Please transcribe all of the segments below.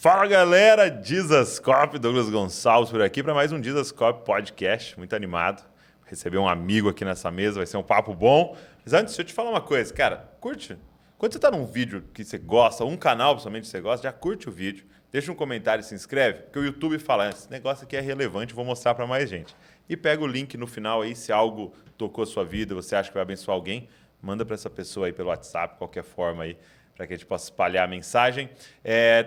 Fala galera, Dizascope, Douglas Gonçalves por aqui para mais um Dizascope Podcast, muito animado. Vou receber um amigo aqui nessa mesa, vai ser um papo bom. Mas antes, deixa eu te falar uma coisa, cara, curte. Quando você tá num vídeo que você gosta, um canal principalmente que você gosta, já curte o vídeo, deixa um comentário e se inscreve, porque o YouTube fala, esse negócio aqui é relevante, vou mostrar para mais gente. E pega o link no final aí, se algo tocou a sua vida, você acha que vai abençoar alguém, manda para essa pessoa aí pelo WhatsApp, qualquer forma aí, para que a gente possa espalhar a mensagem.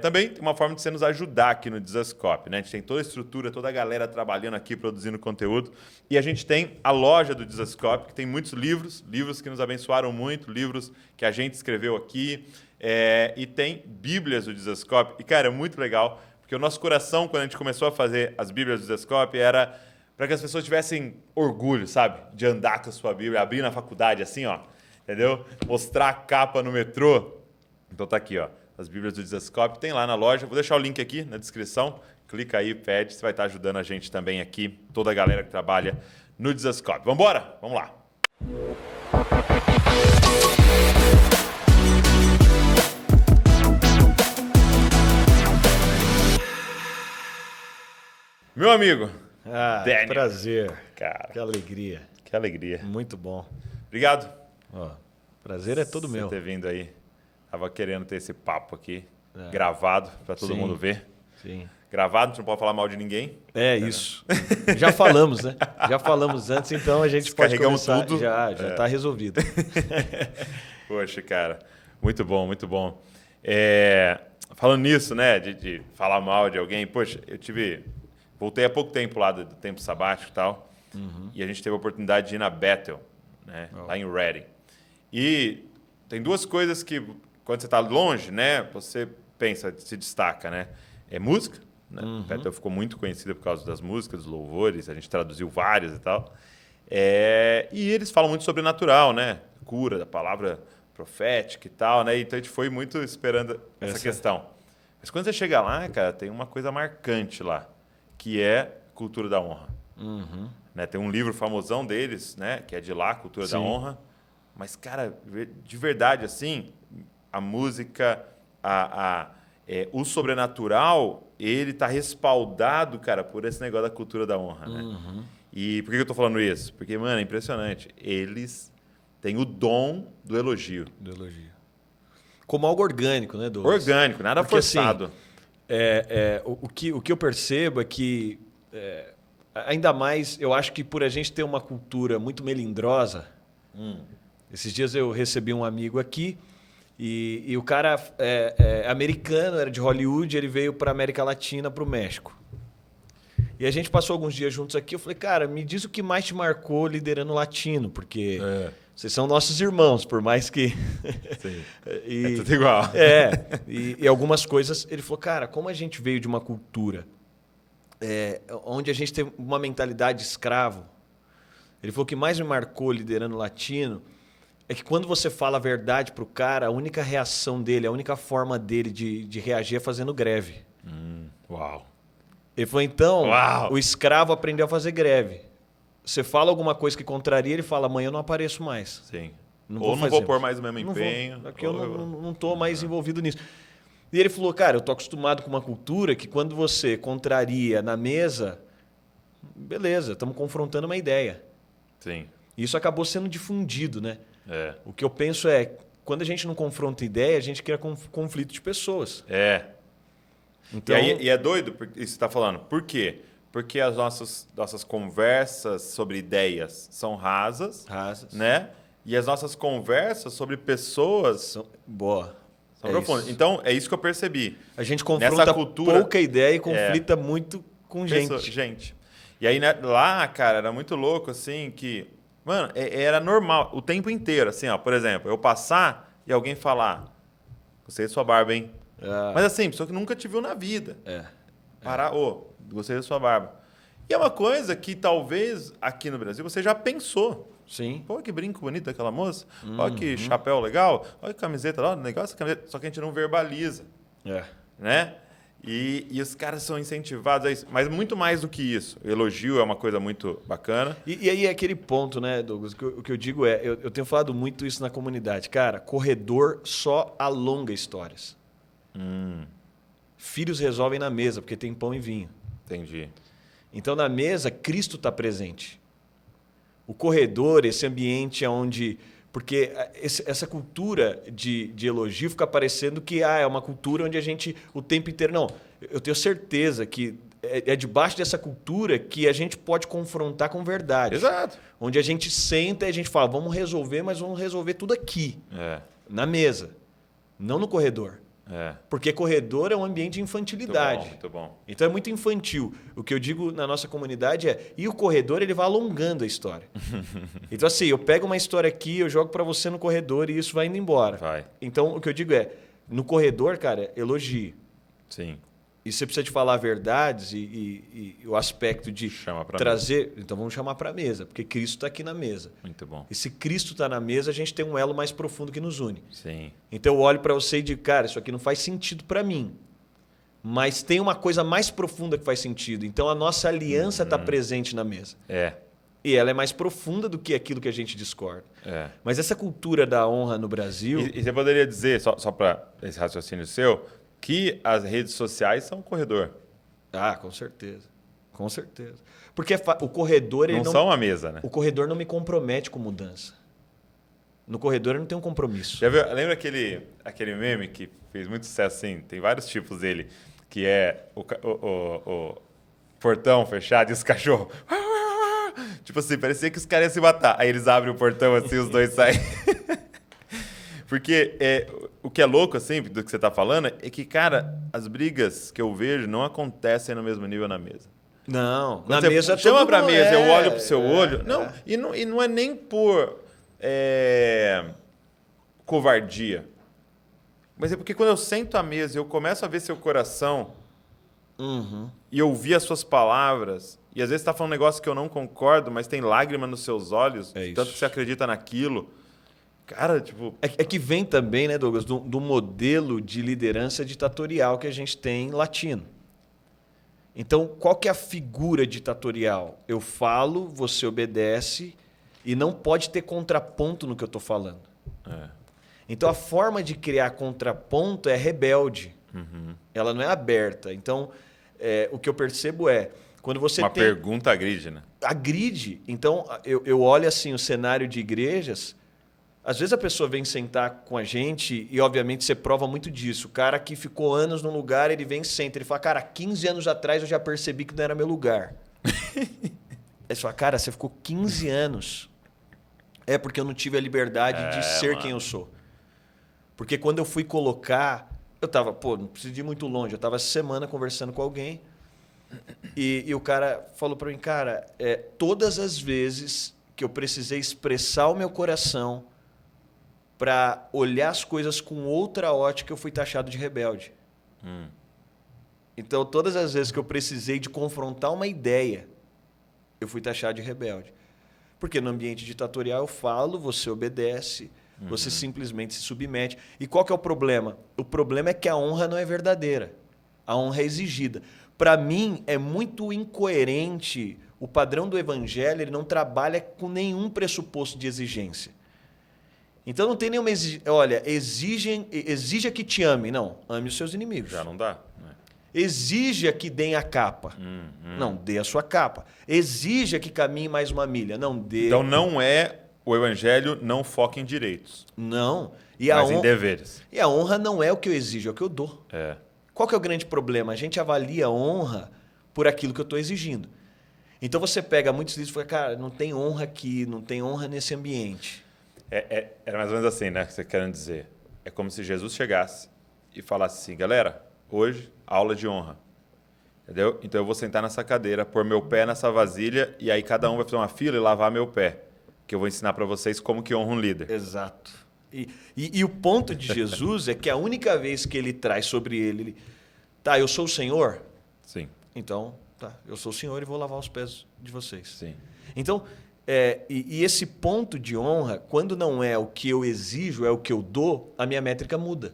Também tem uma forma de você nos ajudar aqui no Dizascope, né? A gente tem toda a estrutura, toda a galera trabalhando aqui, produzindo conteúdo. E a gente tem a loja do Dizascope, que tem muitos livros que nos abençoaram muito, livros que a gente escreveu aqui. E tem Bíblias do Dizascope. E, cara, é muito legal, porque o nosso coração, quando a gente começou a fazer as Bíblias do Dizascope, era para que as pessoas tivessem orgulho, sabe? De andar com a sua Bíblia, abrir na faculdade assim, ó. Entendeu? Mostrar a capa no metrô. Então tá aqui, ó, as Bíblias do Dizascope, tem lá na loja, vou deixar o link aqui na descrição, clica aí, pede, você vai estar ajudando a gente também aqui, toda a galera que trabalha no Dizascope. Vamos embora? Vamos lá. Meu amigo, Daniel. Prazer, cara, que alegria. Que alegria. Muito bom. Obrigado. Prazer é todo Por meu. você ter vindo aí. Tava querendo ter esse papo aqui, gravado, para todo mundo ver. Sim. Gravado, a gente não pode falar mal de ninguém. Isso. Já falamos, né? Já falamos antes, então a gente pode começar. Tudo. Já está resolvido. Poxa, cara, muito bom, muito bom. Falando nisso, né, de falar mal de alguém, poxa, voltei há pouco tempo lá do tempo sabático e tal, e a gente teve a oportunidade de ir na Bethel, né, lá em Reading. E tem duas coisas que, quando você está longe, né, você pensa, se destaca, né? É música, né? Bethel ficou muito conhecida por causa das músicas, dos louvores, a gente traduziu várias e tal. E eles falam muito sobrenatural, né? Cura, da palavra profética e tal, né? Então a gente foi muito esperando essa questão. Mas quando você chega lá, cara, tem uma coisa marcante lá, que é cultura da honra. Né? Tem um livro famosão deles, né? Que é de lá, Cultura da Honra. Mas, cara, de verdade, assim, a música, o sobrenatural, ele está respaldado, cara, por esse negócio da cultura da honra, né? E por que eu estou falando isso? Porque, mano, é impressionante. Eles têm o dom do elogio. Do elogio. Como algo orgânico, né, Douglas? Orgânico, nada forçado. Assim, o que eu percebo é que, ainda mais, eu acho que por a gente ter uma cultura muito melindrosa. Esses dias eu recebi um amigo aqui e o cara é americano, era de Hollywood, ele veio para a América Latina, para o México. E a gente passou alguns dias juntos aqui, eu falei, cara, me diz o que mais te marcou liderando latino, porque vocês são nossos irmãos, por mais que... Sim, é tudo igual. E algumas coisas, ele falou, cara, como a gente veio de uma cultura onde a gente tem uma mentalidade de escravo, ele falou que mais me marcou liderando latino é que quando você fala a verdade para o cara, a única reação dele, a única forma dele de reagir é fazendo greve. Uau. Ele falou, então, o escravo aprendeu a fazer greve. Você fala alguma coisa que contraria, ele fala, amanhã eu não apareço mais. Sim. Não vou pôr mais o mesmo empenho. Porque eu não estou mais envolvido nisso. E ele falou, cara, eu estou acostumado com uma cultura que quando você contraria na mesa, beleza, estamos confrontando uma ideia. Sim. E isso acabou sendo difundido, né? O que eu penso é, quando a gente não confronta ideia, a gente cria conflito de pessoas. Então, e é doido isso que você está falando. Por quê? Porque as nossas conversas sobre ideias são rasas, né? E as nossas conversas sobre pessoas são profundas. Isso. Então, é isso que eu percebi. A gente confronta pouca ideia e conflita muito com gente. E aí, né, lá, cara, era muito louco, assim, que... Mano, era normal, o tempo inteiro, assim, ó. Por exemplo, eu passar e alguém falar, gostei da sua barba, hein? Mas assim, pessoa que nunca te viu na vida. Parar, gostei da sua barba. E é uma coisa que talvez aqui no Brasil você já pensou. Sim. Pô, que brinco bonito daquela moça. Olha que chapéu legal. Olha que camiseta lá, legal essa camiseta. Só que a gente não verbaliza. Né? E os caras são incentivados a isso. Mas muito mais do que isso. O elogio é uma coisa muito bacana. E aí é aquele ponto, né, Douglas? O que eu digo é, eu tenho falado muito isso na comunidade. Cara, corredor só alonga histórias. Filhos resolvem na mesa, porque tem pão e vinho. Entendi. Então, na mesa, Cristo está presente. O corredor, esse ambiente onde... Porque essa cultura de elogio fica parecendo que é uma cultura onde a gente o tempo inteiro... Não, eu tenho certeza que é debaixo dessa cultura que a gente pode confrontar com verdade. Exato. Onde a gente senta e a gente fala, vamos resolver, mas vamos resolver tudo aqui, na mesa, não no corredor. Porque corredor é um ambiente de infantilidade. Muito bom. Então é muito infantil. O que eu digo na nossa comunidade e o corredor ele vai alongando a história. Então assim, eu pego uma história aqui, eu jogo para você no corredor e isso vai indo embora. Vai. Então o que eu digo no corredor, cara, elogie. Sim. E você precisa de falar verdades e o aspecto de trazer... Então vamos chamar para a mesa, porque Cristo está aqui na mesa. Muito bom. E se Cristo está na mesa, a gente tem um elo mais profundo que nos une. Sim. Então eu olho para você e digo, cara, isso aqui não faz sentido para mim. Mas tem uma coisa mais profunda que faz sentido. Então a nossa aliança está presente na mesa. E ela é mais profunda do que aquilo que a gente discorda. Mas essa cultura da honra no Brasil... E você poderia dizer, só para esse raciocínio seu... que as redes sociais são um corredor. Ah, com certeza. Com certeza. Porque o corredor... Não são uma mesa, né? O corredor não me compromete com mudança. No corredor eu não tenho um compromisso. Já viu, lembra aquele meme que fez muito sucesso, assim? Tem vários tipos dele. Que é o portão fechado e os cachorros... Tipo assim, parecia que os caras iam se matar. Aí eles abrem o portão assim os dois saem... Porque o que é louco, assim, do que você está falando, é que, cara, as brigas que eu vejo não acontecem no mesmo nível na mesa. Não, quando na mesa chama para a mesa, eu olho para o seu olho. Não, e não é nem por covardia. Mas é porque quando eu sento à mesa e eu começo a ver seu coração e ouvir as suas palavras, e às vezes você está falando um negócio que eu não concordo, mas tem lágrima nos seus olhos, tanto que você acredita naquilo. Cara, tipo... É que vem também, né, Douglas, do modelo de liderança ditatorial que a gente tem latino. Então, qual que é a figura ditatorial? Eu falo, você obedece e não pode ter contraponto no que eu estou falando. Então, a forma de criar contraponto é rebelde. Ela não é aberta. Então, o que eu percebo quando você tem... Uma pergunta agride, né? Agride. Então, eu olho assim o cenário de igrejas... Às vezes a pessoa vem sentar com a gente e, obviamente, você prova muito disso. O cara que ficou anos num lugar, ele vem e senta. Ele fala, cara, 15 anos atrás eu já percebi que não era meu lugar. Aí você fala, cara, você ficou 15 anos. É porque eu não tive a liberdade de ser quem eu sou. Porque quando eu fui colocar... Eu tava, não preciso ir muito longe. Eu tava essa semana conversando com alguém e o cara falou para mim, cara, todas as vezes que eu precisei expressar o meu coração... para olhar as coisas com outra ótica, eu fui taxado de rebelde. Então, todas as vezes que eu precisei de confrontar uma ideia, eu fui taxado de rebelde. Porque no ambiente ditatorial eu falo, você obedece, você simplesmente se submete. E qual que é o problema? O problema é que a honra não é verdadeira. A honra é exigida. Para mim, é muito incoerente. O padrão do evangelho ele não trabalha com nenhum pressuposto de exigência. Então não tem nenhuma exigência. Olha, exija que te ame. Não, ame os seus inimigos. Já não dá. Né? Exija que deem a capa. Não, dê a sua capa. Exija que caminhe mais uma milha. Não, dê... Então não é... O evangelho não foca em direitos. Não. Mas em deveres. E a honra não é o que eu exijo, é o que eu dou. Qual que é o grande problema? A gente avalia a honra por aquilo que eu estou exigindo. Então você pega muitos livros e fala, cara, não tem honra aqui, não tem honra nesse ambiente. Era mais ou menos assim, né? Que você querendo dizer. É como se Jesus chegasse e falasse assim, galera, hoje, aula de honra. Entendeu? Então eu vou sentar nessa cadeira, pôr meu pé nessa vasilha e aí cada um vai fazer uma fila e lavar meu pé. Que eu vou ensinar para vocês como que honra um líder. Exato. E o ponto de Jesus é que a única vez que ele traz sobre ele... Tá, eu sou o Senhor? Sim. Então, tá, eu sou o Senhor e vou lavar os pés de vocês. Sim. Então... E esse ponto de honra, quando não é o que eu exijo, é o que eu dou, a minha métrica muda.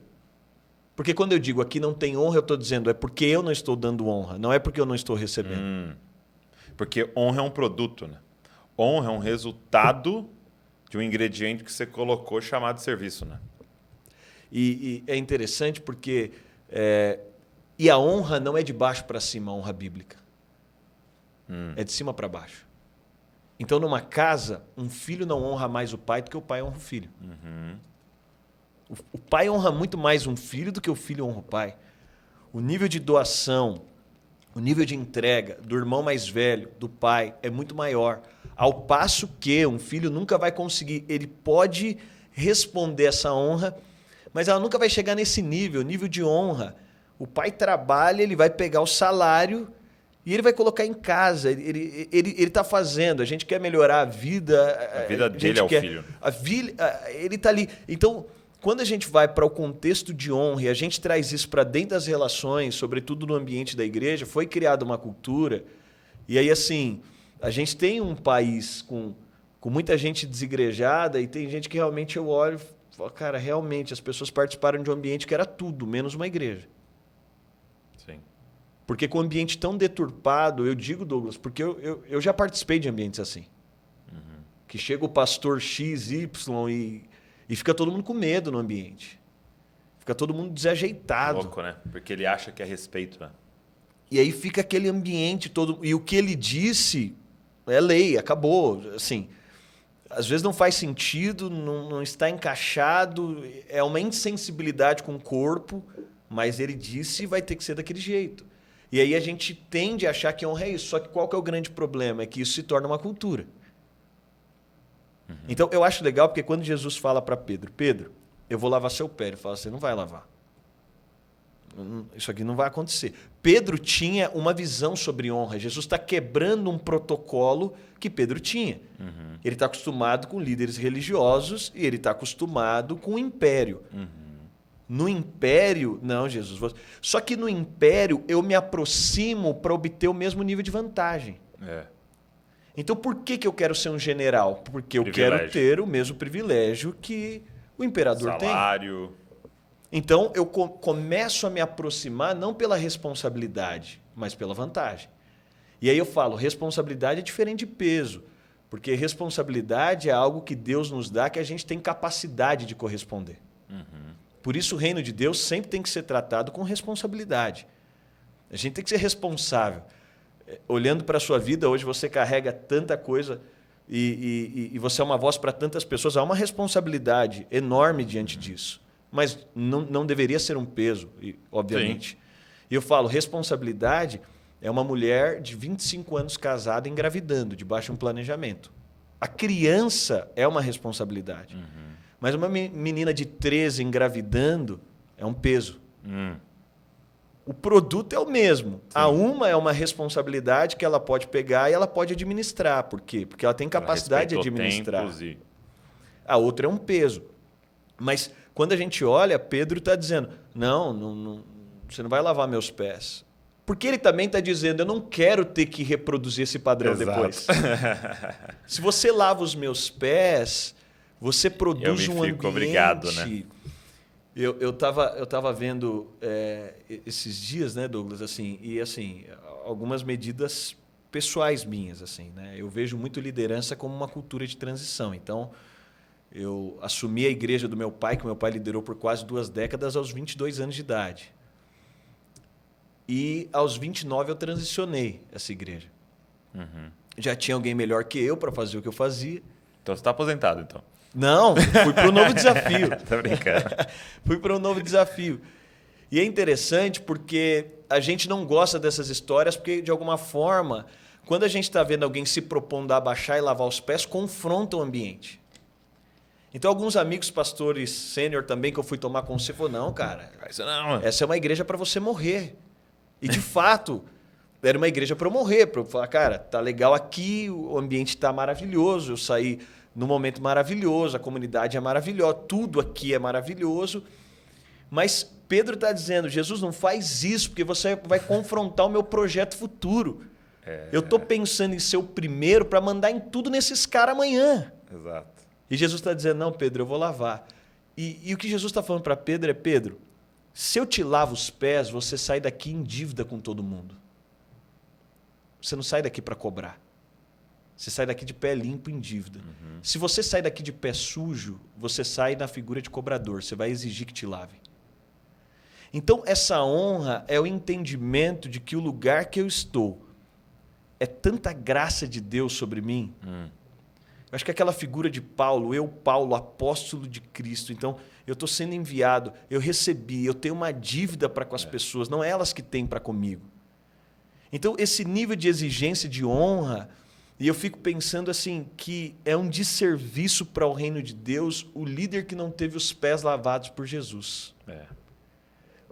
Porque quando eu digo aqui não tem honra, eu estou dizendo é porque eu não estou dando honra, não é porque eu não estou recebendo. Porque honra é um produto, né? Honra é um resultado de um ingrediente que você colocou chamado serviço, né? E é interessante porque E a honra não é de baixo para cima, a honra bíblica. É de cima para baixo. Então, numa casa, um filho não honra mais o pai do que o pai honra o filho. O pai honra muito mais um filho do que o filho honra o pai. O nível de doação, o nível de entrega do irmão mais velho, do pai, é muito maior. Ao passo que um filho nunca vai conseguir, ele pode responder essa honra, mas ela nunca vai chegar nesse nível de honra. O pai trabalha, ele vai pegar o salário e ele vai colocar em casa. Ele está fazendo. A gente quer melhorar a vida. A vida dele é o filho. Ele está ali. Então, quando a gente vai para o contexto de honra e a gente traz isso para dentro das relações, sobretudo no ambiente da igreja, foi criada uma cultura. E aí, assim, a gente tem um país com muita gente desigrejada e tem gente que realmente eu olho e falo, cara, realmente as pessoas participaram de um ambiente que era tudo, menos uma igreja. Sim. Porque com um ambiente tão deturpado, eu digo, Douglas, porque eu já participei de ambientes assim. Que chega o pastor X, Y e fica todo mundo com medo no ambiente. Fica todo mundo desajeitado. Louco, né? Porque ele acha que é respeito, né? E aí fica aquele ambiente todo... E o que ele disse é lei, acabou. Assim, às vezes não faz sentido, não está encaixado, é uma insensibilidade com o corpo, mas ele disse e vai ter que ser daquele jeito. E aí a gente tende a achar que honra é isso. Só que qual que é o grande problema? É que isso se torna uma cultura. Então eu acho legal porque quando Jesus fala para Pedro, Pedro, eu vou lavar seu pé, ele fala, você não vai lavar. Isso aqui não vai acontecer. Pedro tinha uma visão sobre honra. Jesus está quebrando um protocolo que Pedro tinha. Ele está acostumado com líderes religiosos e ele está acostumado com o império. No império, não, Jesus. Só que no império eu me aproximo para obter o mesmo nível de vantagem. Então por que eu quero ser um general? Porque eu quero ter o mesmo privilégio que o imperador tem. Salário. Então eu começo a me aproximar não pela responsabilidade, mas pela vantagem. E aí eu falo, responsabilidade é diferente de peso. Porque responsabilidade é algo que Deus nos dá que a gente tem capacidade de corresponder. Por isso o reino de Deus sempre tem que ser tratado com responsabilidade. A gente tem que ser responsável. Olhando para a sua vida, hoje você carrega tanta coisa e você é uma voz para tantas pessoas. Há uma responsabilidade enorme diante disso. Mas não deveria ser um peso, obviamente. Sim. E eu falo, responsabilidade é uma mulher de 25 anos casada engravidando, debaixo de um planejamento. A criança é uma responsabilidade. Mas uma menina de 13 engravidando é um peso. O produto é o mesmo. Sim. A uma é uma responsabilidade que ela pode pegar e ela pode administrar. Por quê? Porque ela tem capacidade de administrar. A outra é um peso. Mas quando a gente olha, Pedro está dizendo, não, você não vai lavar meus pés. Porque ele também está dizendo, eu não quero ter que reproduzir esse padrão depois. Se você lava os meus pés, você produz um ambiente... Obrigado, né? Eu tava vendo esses dias, né, Douglas, assim, e assim, algumas medidas pessoais minhas, assim, né? Eu vejo muito liderança como uma cultura de transição. Então, eu assumi a igreja do meu pai, que meu pai liderou por quase 2 décadas, aos 22 anos de idade. E aos 29 eu transicionei essa igreja. Já tinha alguém melhor que eu para fazer o que eu fazia. Então você está aposentado, então? Não, fui para um novo desafio. Tô brincando. Fui para um novo desafio. E é interessante porque a gente não gosta dessas histórias porque, de alguma forma, quando a gente está vendo alguém se propondo a abaixar e lavar os pés, confronta o ambiente. Então, alguns amigos pastores sênior também que eu fui tomar conselho, falaram, não, cara, essa é uma igreja para você morrer. E, de fato, era uma igreja para eu morrer, para eu falar, cara, tá legal aqui, o ambiente está maravilhoso, eu saí num momento maravilhoso, a comunidade é maravilhosa, tudo aqui é maravilhoso. Mas Pedro está dizendo, Jesus, não faz isso, porque você vai confrontar o meu projeto futuro. Eu estou pensando em ser o primeiro para mandar em tudo nesses caras amanhã. Exato. E Jesus está dizendo, não, Pedro, eu vou lavar. E o que Jesus está falando para Pedro é, Pedro, se eu te lavo os pés, você sai daqui em dívida com todo mundo. Você não sai daqui para cobrar. Você sai daqui de pé limpo em dívida. Se você sai daqui de pé sujo, você sai na figura de cobrador. Você vai exigir que te lave. Então, essa honra é o entendimento de que o lugar que eu estou é tanta graça de Deus sobre mim. Eu acho que aquela figura de Paulo, eu, Paulo, apóstolo de Cristo. Então, eu estou sendo enviado, eu recebi, eu tenho uma dívida para com as pessoas, não é elas que têm para comigo. Então, esse nível de exigência de honra, e eu fico pensando assim, que é um desserviço para o reino de Deus o líder que não teve os pés lavados por Jesus.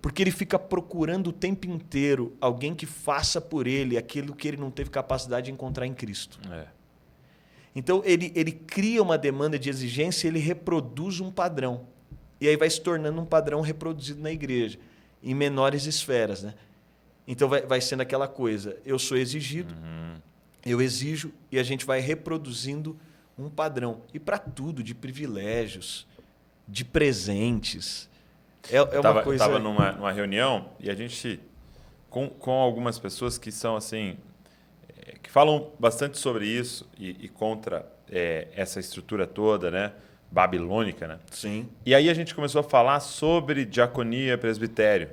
Porque ele fica procurando o tempo inteiro alguém que faça por ele aquilo que ele não teve capacidade de encontrar em Cristo. Então, ele cria uma demanda de exigência e ele reproduz um padrão. E aí vai se tornando um padrão reproduzido na igreja, em menores esferas. Né? Então, vai sendo aquela coisa, eu sou exigido, eu exijo, e a gente vai reproduzindo um padrão. E para tudo, de privilégios, de presentes. Eu estava numa reunião e a gente, com algumas pessoas que são assim, que falam bastante sobre isso e contra essa estrutura toda, né, babilônica, né? Sim. E aí a gente começou a falar sobre diaconia, presbitério,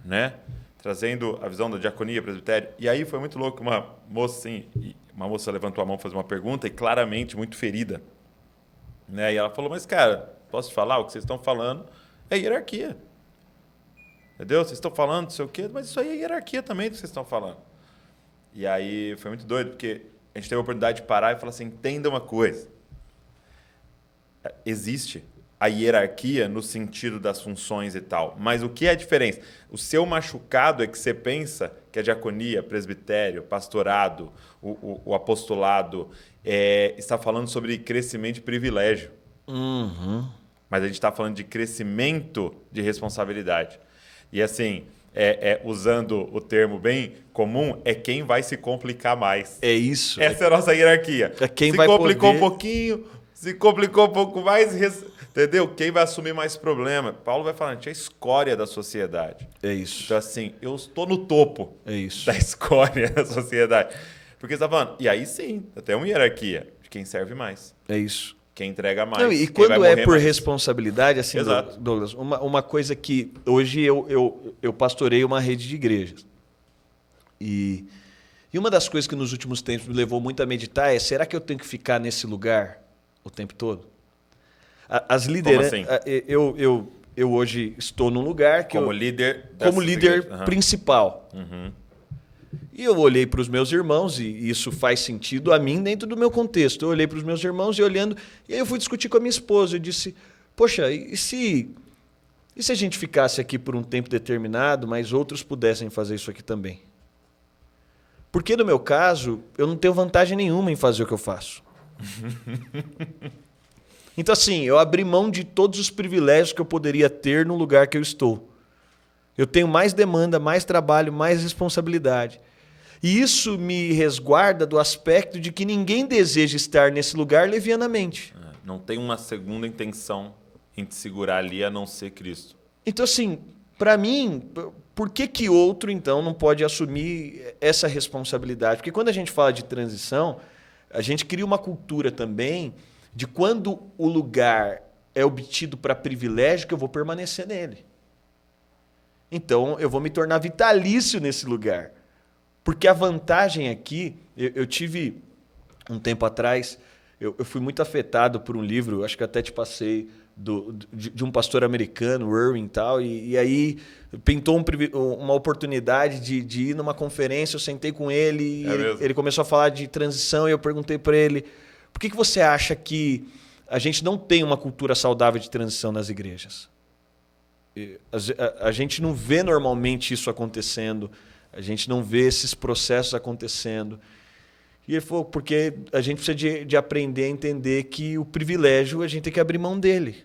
né? Trazendo a visão da diaconia, presbitério. E aí foi muito louco, uma moça levantou a mão, fez uma pergunta e claramente muito ferida, né? E ela falou: mas cara, posso te falar? O que vocês estão falando é hierarquia. Entendeu? Vocês estão falando não sei o quê, mas isso aí é hierarquia também do que vocês estão falando. E aí foi muito doido, porque a gente teve a oportunidade de parar e falar assim, entenda uma coisa. Existe a hierarquia no sentido das funções e tal, mas o que é a diferença? O seu machucado é que você pensa que a diaconia, presbitério, pastorado, o apostolado está falando sobre crescimento e privilégio. Mas a gente está falando de crescimento de responsabilidade. E assim, usando o termo bem comum, é quem vai se complicar mais. É isso. Essa é a nossa hierarquia. Quem se vai complicou poder... um pouquinho, se complicou um pouco mais, entendeu? Quem vai assumir mais problema? Paulo vai falar, a gente é a escória da sociedade. É isso. Então assim, eu estou no topo da escória da sociedade. Porque você está falando, e aí sim, até uma hierarquia de quem serve mais. É isso. Quem entrega mais. Não, e quando é por mais. responsabilidade, assim, Exato. Douglas, uma coisa que hoje eu pastorei uma rede de igrejas. E uma das coisas que nos últimos tempos me levou muito a meditar é, será que eu tenho que ficar nesse lugar o tempo todo? As lideranças... Como assim? Eu hoje estou num lugar que como líder principal. E eu olhei para os meus irmãos, e isso faz sentido a mim dentro do meu contexto. Eu olhei para os meus irmãos e olhando, e aí eu fui discutir com a minha esposa. Eu disse, poxa, e se a gente ficasse aqui por um tempo determinado, mas outros pudessem fazer isso aqui também? Porque no meu caso, eu não tenho vantagem nenhuma em fazer o que eu faço. Então assim, eu abri mão de todos os privilégios que eu poderia ter no lugar que eu estou. Eu tenho mais demanda, mais trabalho, mais responsabilidade. E isso me resguarda do aspecto de que ninguém deseja estar nesse lugar levianamente. Não tem uma segunda intenção em te segurar ali a não ser Cristo. Então, assim, para mim, por que outro, então, não pode assumir essa responsabilidade? Porque quando a gente fala de transição, a gente cria uma cultura também de quando o lugar é obtido para privilégio, que eu vou permanecer nele. Então, eu vou me tornar vitalício nesse lugar. Porque a vantagem aqui, eu tive um tempo atrás, eu fui muito afetado por um livro, acho que até te passei, de um pastor americano, Irwin e tal, e aí pintou uma oportunidade de ir numa conferência, eu sentei com ele, e ele começou a falar de transição, e eu perguntei para ele, por que você acha que a gente não tem uma cultura saudável de transição nas igrejas? A gente não vê normalmente isso acontecendo, a gente não vê esses processos acontecendo. E ele falou, porque a gente precisa de aprender a entender que o privilégio, a gente tem que abrir mão dele.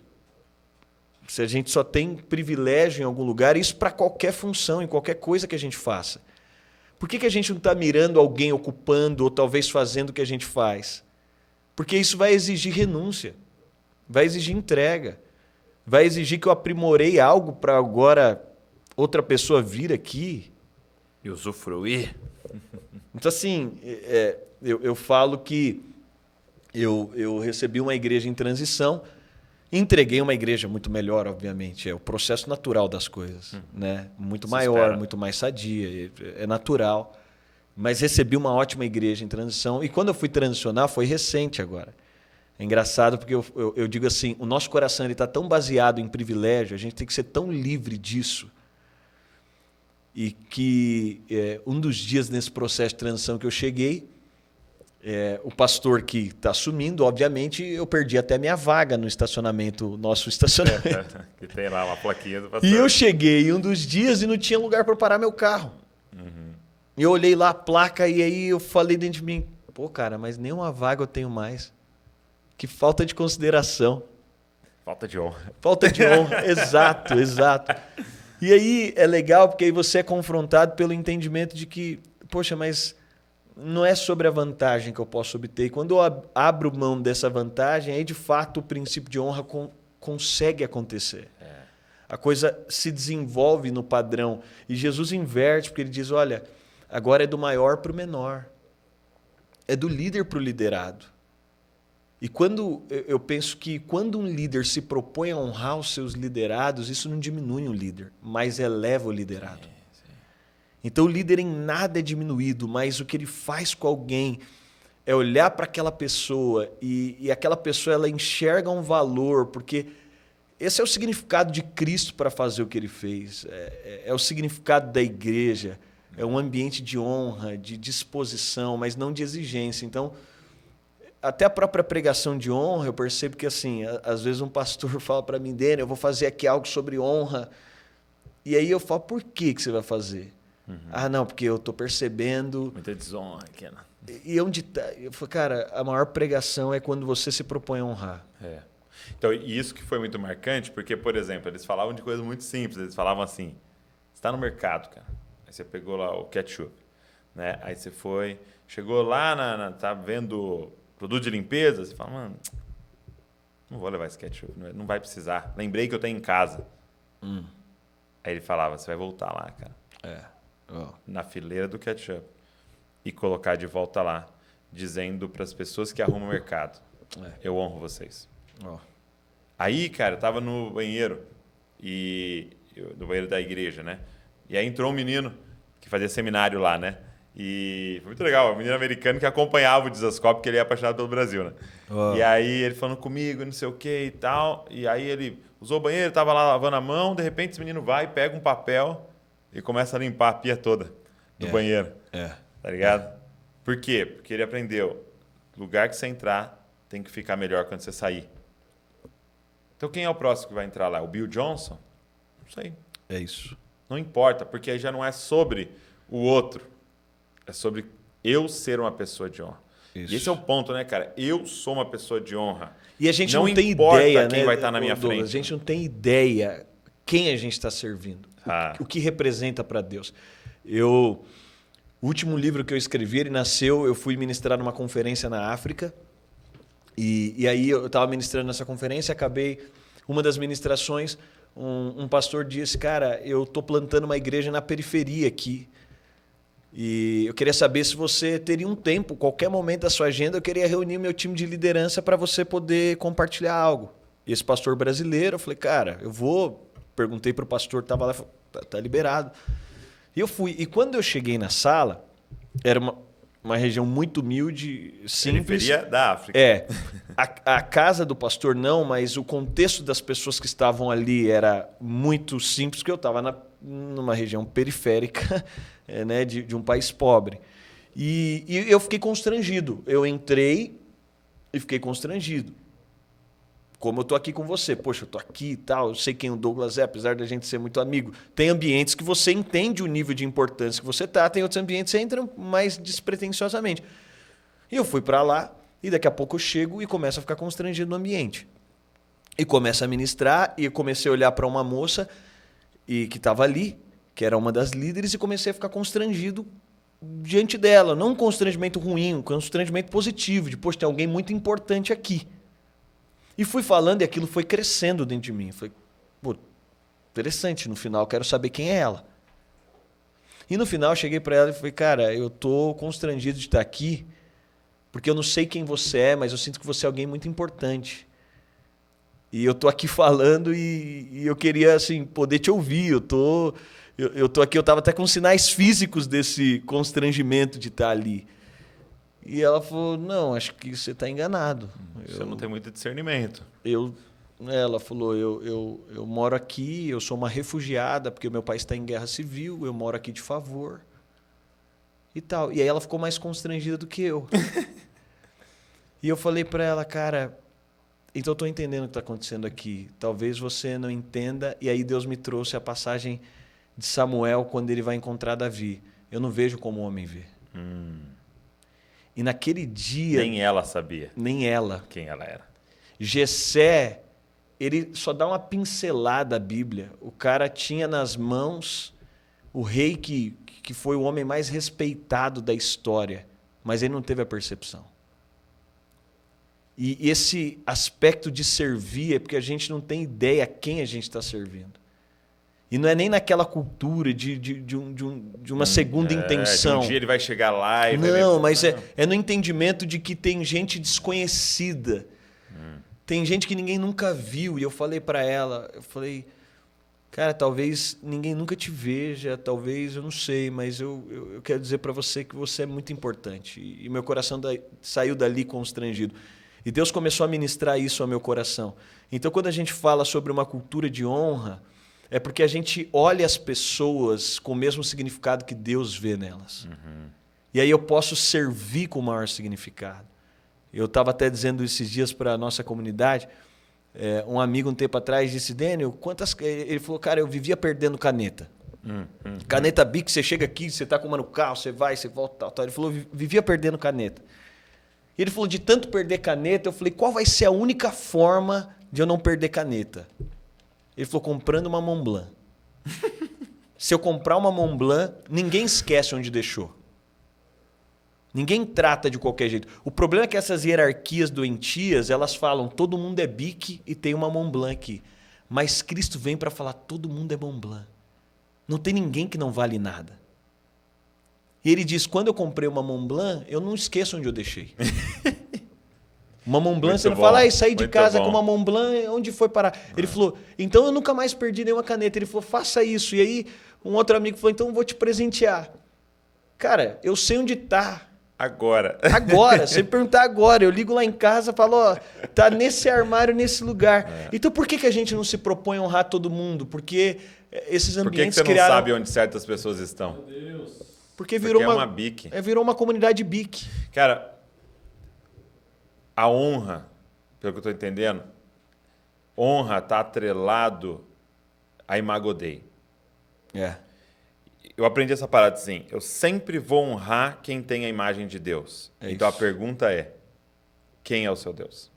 Se a gente só tem privilégio em algum lugar, isso para qualquer função, em qualquer coisa que a gente faça. Por que a gente não está mirando alguém ocupando ou talvez fazendo o que a gente faz? Porque isso vai exigir renúncia, vai exigir entrega, vai exigir que eu aprimorei algo para agora outra pessoa vir aqui e usufruir. Então, assim, eu falo que eu recebi uma igreja em transição, Entreguei uma igreja muito melhor, obviamente. É o processo natural das coisas. Né? Muito Se maior, espera. muito mais sadia. É natural. Mas recebi uma ótima igreja em transição. E quando eu fui transicionar, foi recente agora. É engraçado porque eu digo assim, o nosso coração está tão baseado em privilégio, a gente tem que ser tão livre disso. E que um dos dias nesse processo de transição que eu cheguei, o pastor que está assumindo, obviamente, eu perdi até minha vaga no estacionamento, nosso estacionamento. Que tem lá uma plaquinha do pastor. E eu cheguei um dos dias e não tinha lugar para parar meu carro. E eu olhei lá a placa e aí eu falei dentro de mim, pô, cara, mas nenhuma vaga eu tenho mais. Que falta de consideração. Falta de honra. Falta de honra, exato, exato. E aí é legal porque aí você é confrontado pelo entendimento de que, poxa, mas não é sobre a vantagem que eu posso obter. E quando eu abro mão dessa vantagem, aí de fato o princípio de honra consegue acontecer. A coisa se desenvolve no padrão. E Jesus inverte, porque ele diz, olha, agora é do maior para o menor. É do líder para o liderado. E quando eu penso que quando um líder se propõe a honrar os seus liderados, isso não diminui um líder, mas eleva o liderado. Sim. Então o líder em nada é diminuído, mas o que ele faz com alguém é olhar para aquela pessoa e aquela pessoa ela enxerga um valor, porque esse é o significado de Cristo para fazer o que ele fez. É o significado da igreja, é um ambiente de honra, de disposição, mas não de exigência. Então, até a própria pregação de honra, eu percebo que, assim, às vezes um pastor fala para mim, Daniel, eu vou fazer aqui algo sobre honra. E aí eu falo, por que você vai fazer? Ah, não, porque eu estou percebendo... Muita desonra aqui, né? E onde tá? Eu falo, cara, a maior pregação é quando você se propõe a honrar. Então, e isso que foi muito marcante, porque, por exemplo, eles falavam de coisas muito simples. Eles falavam assim, você está no mercado, cara. Aí você pegou lá o ketchup, né? Aí você foi, chegou lá, tá vendo... produto de limpeza, você fala, mano, não vou levar esse ketchup, não vai precisar. Lembrei que eu tenho em casa. Aí ele falava, você vai voltar lá, cara. Na fileira do ketchup. E colocar de volta lá, dizendo para as pessoas que arrumam o mercado, eu honro vocês. Aí, cara, eu tava no banheiro, no banheiro da igreja, né? E aí entrou um menino que fazia seminário lá, né? E foi muito legal, um menino americano que acompanhava o Dizascope, porque ele é apaixonado pelo Brasil, né? E aí ele falando comigo, não sei o que e tal. E aí ele usou o banheiro, tava lá lavando a mão, de repente esse menino vai, pega um papel e começa a limpar a pia toda do banheiro. Tá ligado? Por quê? Porque ele aprendeu, lugar que você entrar tem que ficar melhor quando você sair. Então quem é o próximo que vai entrar lá? O Bill Johnson? Não sei. É isso. Não importa, porque aí já não é sobre o outro. É sobre eu ser uma pessoa de honra. Isso. E esse é o ponto, né, cara? Eu sou uma pessoa de honra. E a gente não tem ideia, quem vai estar na minha frente. A gente não tem ideia quem a gente está servindo. O que representa para Deus. O último livro que eu escrevi, ele nasceu, eu fui ministrar numa conferência na África. E aí eu estava ministrando nessa conferência, acabei uma das ministrações, um pastor disse, cara, eu estou plantando uma igreja na periferia aqui. E eu queria saber se você teria um tempo, qualquer momento da sua agenda, eu queria reunir meu time de liderança para você poder compartilhar algo. E esse pastor brasileiro, eu falei, cara, eu vou. Perguntei para o pastor que estava lá, falei, tá liberado. E eu fui. E quando eu cheguei na sala, era uma região muito humilde, simples. Periferia da África. A casa do pastor não, mas o contexto das pessoas que estavam ali era muito simples, porque eu estava numa região periférica, né, de um país pobre. E eu fiquei constrangido. Eu entrei e fiquei constrangido. Como eu estou aqui com você. Poxa, eu estou aqui e tal, eu sei quem o Douglas é, apesar da gente ser muito amigo. Tem ambientes que você entende o nível de importância que você está, tem outros ambientes que você entra mais despretensiosamente. E eu fui para lá, e daqui a pouco eu chego e começo a ficar constrangido no ambiente. E começo a ministrar, e eu comecei a olhar para uma moça que estava ali, que era uma das líderes, e comecei a ficar constrangido diante dela. Não um constrangimento ruim, um constrangimento positivo, de, poxa, tem alguém muito importante aqui. E fui falando e aquilo foi crescendo dentro de mim. Falei, pô, interessante, no final eu quero saber quem é ela. E no final eu cheguei para ela e falei, cara, eu tô constrangido de estar aqui, porque eu não sei quem você é, mas eu sinto que você é alguém muito importante. E eu tô aqui falando e eu queria, assim, poder te ouvir. Eu tô aqui, eu tava até com sinais físicos desse constrangimento de estar ali. E ela falou, não, acho que você está enganado. Você não tem muito discernimento. Ela falou, eu moro aqui, eu sou uma refugiada, porque o meu pai está em guerra civil, eu moro aqui de favor. E tal. E aí ela ficou mais constrangida do que eu. E eu falei para ela, cara, então eu estou entendendo o que está acontecendo aqui. Talvez você não entenda. E aí Deus me trouxe a passagem de Samuel, quando ele vai encontrar Davi. Eu não vejo como o homem vê. E naquele dia... Nem ela sabia. Nem ela. Quem ela era. Jessé, ele só dá uma pincelada à Bíblia. O cara tinha nas mãos o rei que foi o homem mais respeitado da história, mas ele não teve a percepção. E esse aspecto de servir é porque a gente não tem ideia a quem a gente está servindo. E não é nem naquela cultura de uma segunda intenção. Um dia ele vai chegar lá e não, vai ver... Mas é no entendimento de que tem gente desconhecida. Tem gente que ninguém nunca viu. E eu falei para ela, cara, talvez ninguém nunca te veja, talvez, eu não sei, mas eu quero dizer para você que você é muito importante. E meu coração saiu dali constrangido. E Deus começou a ministrar isso ao meu coração. Então, quando a gente fala sobre uma cultura de honra, é porque a gente olha as pessoas com o mesmo significado que Deus vê nelas. E aí eu posso servir com maior significado. Eu estava até dizendo esses dias para a nossa comunidade, um amigo um tempo atrás disse, Daniel, ele falou, cara, eu vivia perdendo caneta. Caneta Bic, você chega aqui, você está com uma no carro, você vai, você volta, tal. Ele falou, vivia perdendo caneta. E ele falou, de tanto perder caneta, eu falei, qual vai ser a única forma de eu não perder caneta? Ele falou, comprando uma Montblanc. Se eu comprar uma Montblanc, ninguém esquece onde deixou. Ninguém trata de qualquer jeito. O problema é que essas hierarquias doentias, elas falam, todo mundo é Bic e tem uma Montblanc aqui. Mas Cristo vem para falar, todo mundo é Montblanc. Não tem ninguém que não vale nada. E ele diz, quando eu comprei uma Montblanc, eu não esqueço onde eu deixei. Uma Montblanc, Muito você não bom, fala, saí de muito casa bom. com uma Montblanc, onde foi parar? Ele falou, então eu nunca mais perdi nenhuma caneta. Ele falou, faça isso. E aí um outro amigo falou, então eu vou te presentear. Cara, eu sei onde está. Agora. Agora, se você perguntar agora, eu ligo lá em casa e falo, ó, tá nesse armário, nesse lugar. Então por que a gente não se propõe a honrar todo mundo? Porque esses Por que ambientes você não criaram... sabe onde certas pessoas estão? Meu Deus. Porque virou é uma Bic. Virou uma comunidade Bic. Cara, a honra, pelo que eu estou entendendo, honra está atrelado a Imago Dei. Eu aprendi essa parada assim, eu sempre vou honrar quem tem a imagem de Deus. Então isso. a pergunta é, quem é o seu Deus?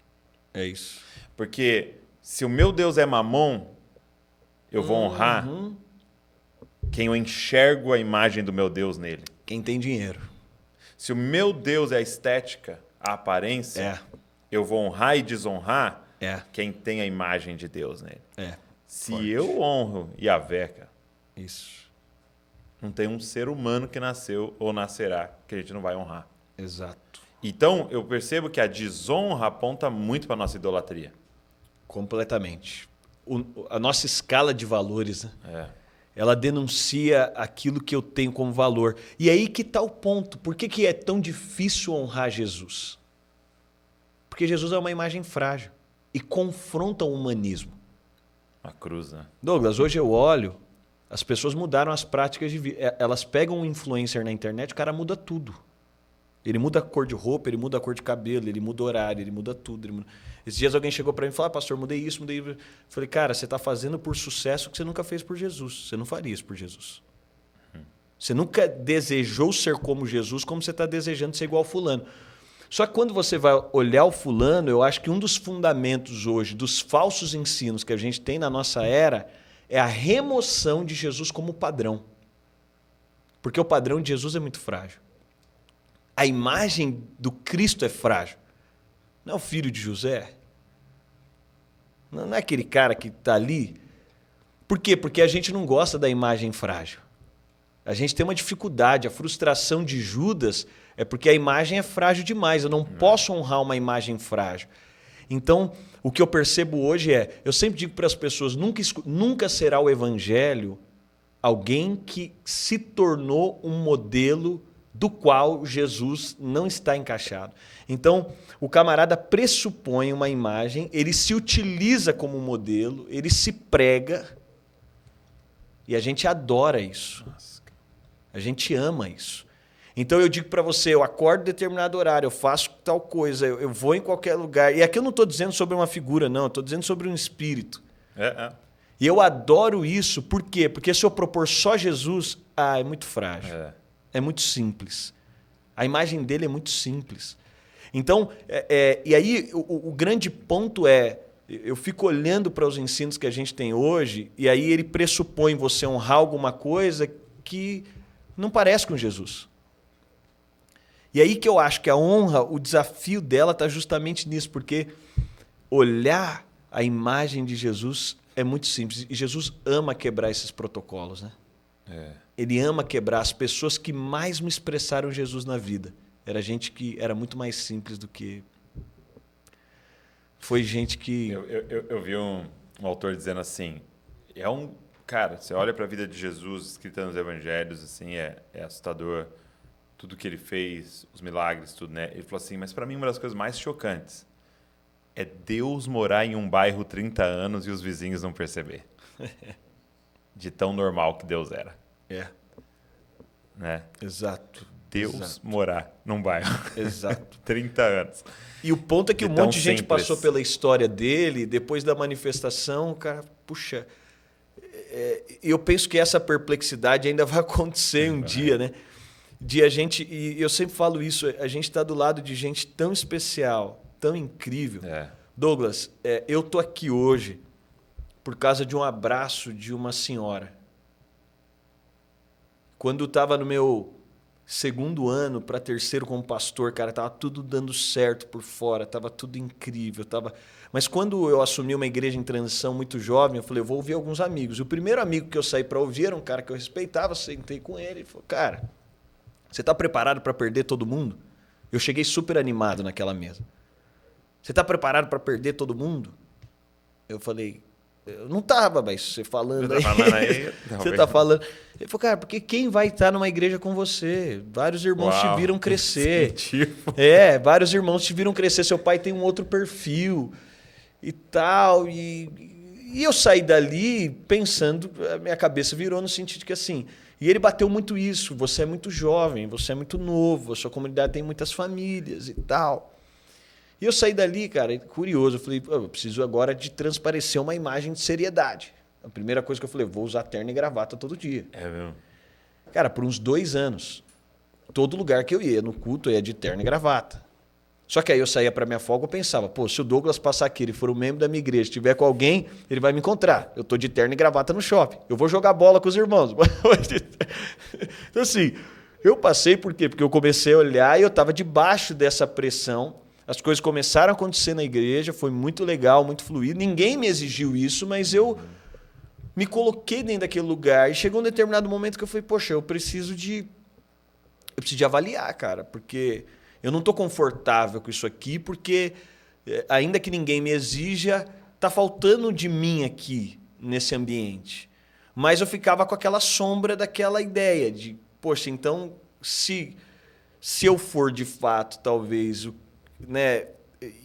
É isso. Porque se o meu Deus é Mamon, eu vou honrar quem eu enxergo a imagem do meu Deus nele. Quem tem dinheiro. Se o meu Deus é a estética, a aparência, eu vou honrar e desonrar quem tem a imagem de Deus nele. Se Forte. eu honro Yahvé, cara, Isso. não tem um ser humano que nasceu ou nascerá que a gente não vai honrar. Exato. Então, eu percebo que a desonra aponta muito para a nossa idolatria. Completamente. A nossa escala de valores, né? É. Ela denuncia aquilo que eu tenho como valor. E aí que está o ponto. Por que é tão difícil honrar Jesus? Porque Jesus é uma imagem frágil e confronta o humanismo. A cruz, né? Douglas, hoje eu olho, as pessoas mudaram as práticas de vida. Elas pegam um influencer na internet, o cara muda tudo. Ele muda a cor de roupa, ele muda a cor de cabelo, ele muda o horário, ele muda tudo. Esses dias alguém chegou para mim e falou, pastor, mudei isso, mudei isso. Eu falei, cara, você está fazendo por sucesso o que você nunca fez por Jesus. Você não faria isso por Jesus. Você nunca desejou ser como Jesus, como você está desejando ser igual ao fulano. Só que quando você vai olhar o fulano, eu acho que um dos fundamentos hoje, dos falsos ensinos que a gente tem na nossa era, é a remoção de Jesus como padrão. Porque o padrão de Jesus é muito frágil. A imagem do Cristo é frágil. Não é o filho de José? Não é aquele cara que está ali? Por quê? Porque a gente não gosta da imagem frágil. A gente tem uma dificuldade. A frustração de Judas é porque a imagem é frágil demais. Eu não posso honrar uma imagem frágil. Então, O que eu percebo hoje eu sempre digo para as pessoas, nunca será o evangelho alguém que se tornou um modelo do qual Jesus não está encaixado. Então, o camarada pressupõe uma imagem, ele se utiliza como modelo, ele se prega, e a gente adora isso. A gente ama isso. Então eu digo para você, eu acordo em determinado horário, eu faço tal coisa, eu vou em qualquer lugar. E aqui eu não estou dizendo sobre uma figura, não, eu estou dizendo sobre um espírito. E eu adoro isso, por quê? Porque se eu propor só Jesus, é muito frágil. É muito simples. A imagem dele é muito simples. Então, e aí o grande ponto eu fico olhando para os ensinos que a gente tem hoje, e aí ele pressupõe você honrar alguma coisa que não parece com Jesus. E aí que eu acho que a honra, o desafio dela está justamente nisso, porque olhar a imagem de Jesus é muito simples. E Jesus ama quebrar esses protocolos, né? Ele ama quebrar. As pessoas que mais me expressaram Jesus na vida era gente que era muito mais simples do que... Foi gente que... Eu vi um autor dizendo assim, cara, você olha para a vida de Jesus escrita nos evangelhos, assim, é assustador, tudo que ele fez, os milagres, tudo, né? Ele falou assim, mas para mim uma das coisas mais chocantes é Deus morar em um bairro 30 anos e os vizinhos não perceber. De tão normal que Deus era. Né? Exato. Deus morar num bairro. Exato. 30 anos. E o ponto é que um monte de gente passou pela história dele, depois da manifestação, cara, puxa... eu penso que essa perplexidade ainda vai acontecer um dia, né? De a gente, e eu sempre falo isso, a gente está do lado de gente tão especial, tão incrível. Douglas, eu tô aqui hoje por causa de um abraço de uma senhora. Quando eu estava no meu segundo ano para terceiro como pastor, cara, tava tudo dando certo por fora, tava tudo incrível, Mas quando eu assumi uma igreja em transição muito jovem, eu falei, eu vou ouvir alguns amigos. E o primeiro amigo que eu saí para ouvir era um cara que eu respeitava, sentei com ele e falou, cara, você está preparado para perder todo mundo? Eu cheguei super animado naquela mesa. Você está preparado para perder todo mundo? Eu falei, eu não estava, mas você falando aí. Você está falando. Ele falou, cara, porque quem vai estar numa igreja com você? Vários irmãos te viram crescer. Vários irmãos te viram crescer. Seu pai tem um outro perfil e tal. E eu saí dali pensando, a minha cabeça virou no sentido que assim. E ele bateu muito isso. Você é muito jovem, você é muito novo, a sua comunidade tem muitas famílias e tal. E eu saí dali, cara, curioso. Eu falei, eu preciso agora de transparecer uma imagem de seriedade. A primeira coisa que eu falei, vou usar terno e gravata todo dia. Mesmo? Cara, por uns 2 anos, todo lugar que eu ia, no culto, eu ia de terno e gravata. Só que aí eu saía para minha folga e pensava, pô, se o Douglas passar aqui, ele for um membro da minha igreja, estiver com alguém, ele vai me encontrar. Eu tô de terno e gravata no shopping. Eu vou jogar bola com os irmãos. Então assim, eu passei por quê? Porque eu comecei a olhar e eu estava debaixo dessa pressão. As coisas começaram a acontecer na igreja, foi muito legal, muito fluido. Ninguém me exigiu isso, mas eu me coloquei dentro daquele lugar. E chegou um determinado momento que eu falei, poxa, eu preciso de avaliar, cara, porque eu não estou confortável com isso aqui, porque ainda que ninguém me exija, está faltando de mim aqui, nesse ambiente. Mas eu ficava com aquela sombra daquela ideia de, poxa, então, se eu for de fato, talvez... né?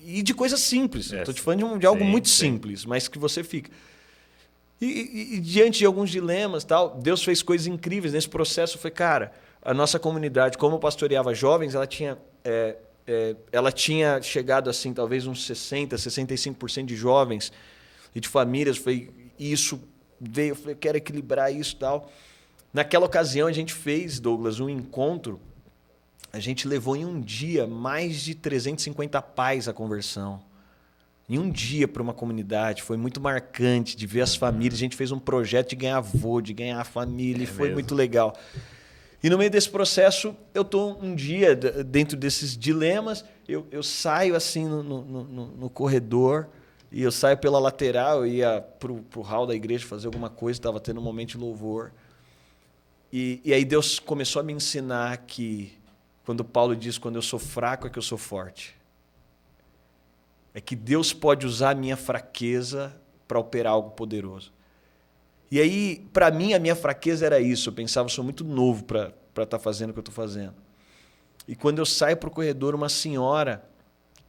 E de coisas simples. Estou te falando de algo muito simples, mas que você fica. E diante de alguns dilemas, tal, Deus fez coisas incríveis nesse processo. Foi, cara, a nossa comunidade, como eu pastoreava jovens, ela tinha chegado assim, talvez uns 60%, 65% de jovens e de famílias. Foi isso veio, eu falei, eu quero equilibrar isso, tal. Naquela ocasião a gente fez, Douglas, um encontro. A gente levou em um dia mais de 350 pais à conversão. Em um dia para uma comunidade. Foi muito marcante de ver as famílias. A gente fez um projeto de ganhar avô, de ganhar família. E foi muito legal. E no meio desse processo, eu estou um dia dentro desses dilemas. Eu saio assim no corredor. E eu saio pela lateral. Eu ia para o hall da igreja fazer alguma coisa. Estava tendo um momento de louvor. E aí Deus começou a me ensinar que... Quando Paulo diz, quando eu sou fraco é que eu sou forte. É que Deus pode usar a minha fraqueza para operar algo poderoso. E aí, para mim, a minha fraqueza era isso. Eu pensava, eu sou muito novo para estar fazendo o que eu estou fazendo. E quando eu saio para o corredor, uma senhora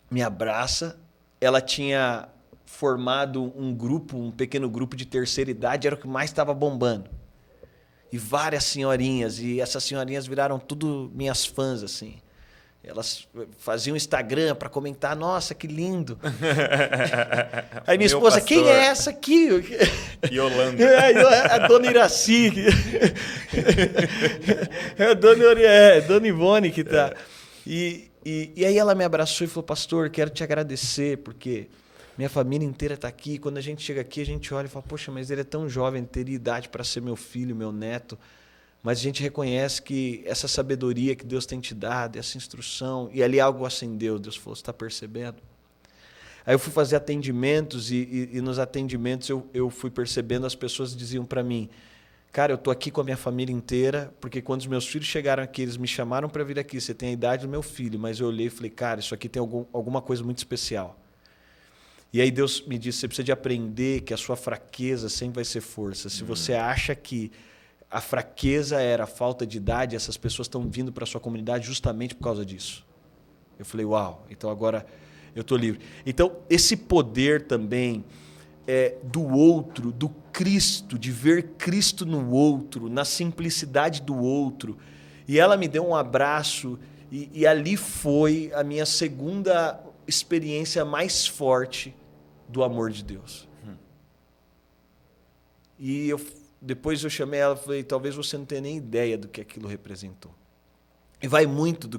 me abraça. Ela tinha formado um grupo, um pequeno grupo de terceira idade, era o que mais estava bombando. E várias senhorinhas, e essas senhorinhas viraram tudo minhas fãs, assim. Elas faziam Instagram para comentar, nossa, que lindo. Aí minha esposa, pastor. quem é essa aqui? Yolanda. A dona Iraci. É a dona Ivone que tá. E aí ela me abraçou e falou, pastor, quero te agradecer, porque minha família inteira está aqui. Quando a gente chega aqui, a gente olha e fala, poxa, mas ele é tão jovem, teria idade para ser meu filho, meu neto. Mas a gente reconhece que essa sabedoria que Deus tem te dado, essa instrução, e ali algo acendeu. Deus falou, você está percebendo? Aí eu fui fazer atendimentos e nos atendimentos eu fui percebendo, as pessoas diziam para mim, cara, eu estou aqui com a minha família inteira, porque quando os meus filhos chegaram aqui, eles me chamaram para vir aqui, você tem a idade do meu filho, mas eu olhei e falei, cara, isso aqui tem alguma coisa muito especial. E aí Deus me disse, você precisa de aprender que a sua fraqueza sempre vai ser força. Se você acha que a fraqueza era a falta de idade, essas pessoas estão vindo para a sua comunidade justamente por causa disso. Eu falei, uau, então agora eu estou livre. Então, esse poder também do outro, do Cristo, de ver Cristo no outro, na simplicidade do outro. E ela me deu um abraço e ali foi a minha segunda experiência mais forte do amor de Deus. E depois eu chamei ela e falei, talvez você não tenha nem ideia do que aquilo representou. E vai muito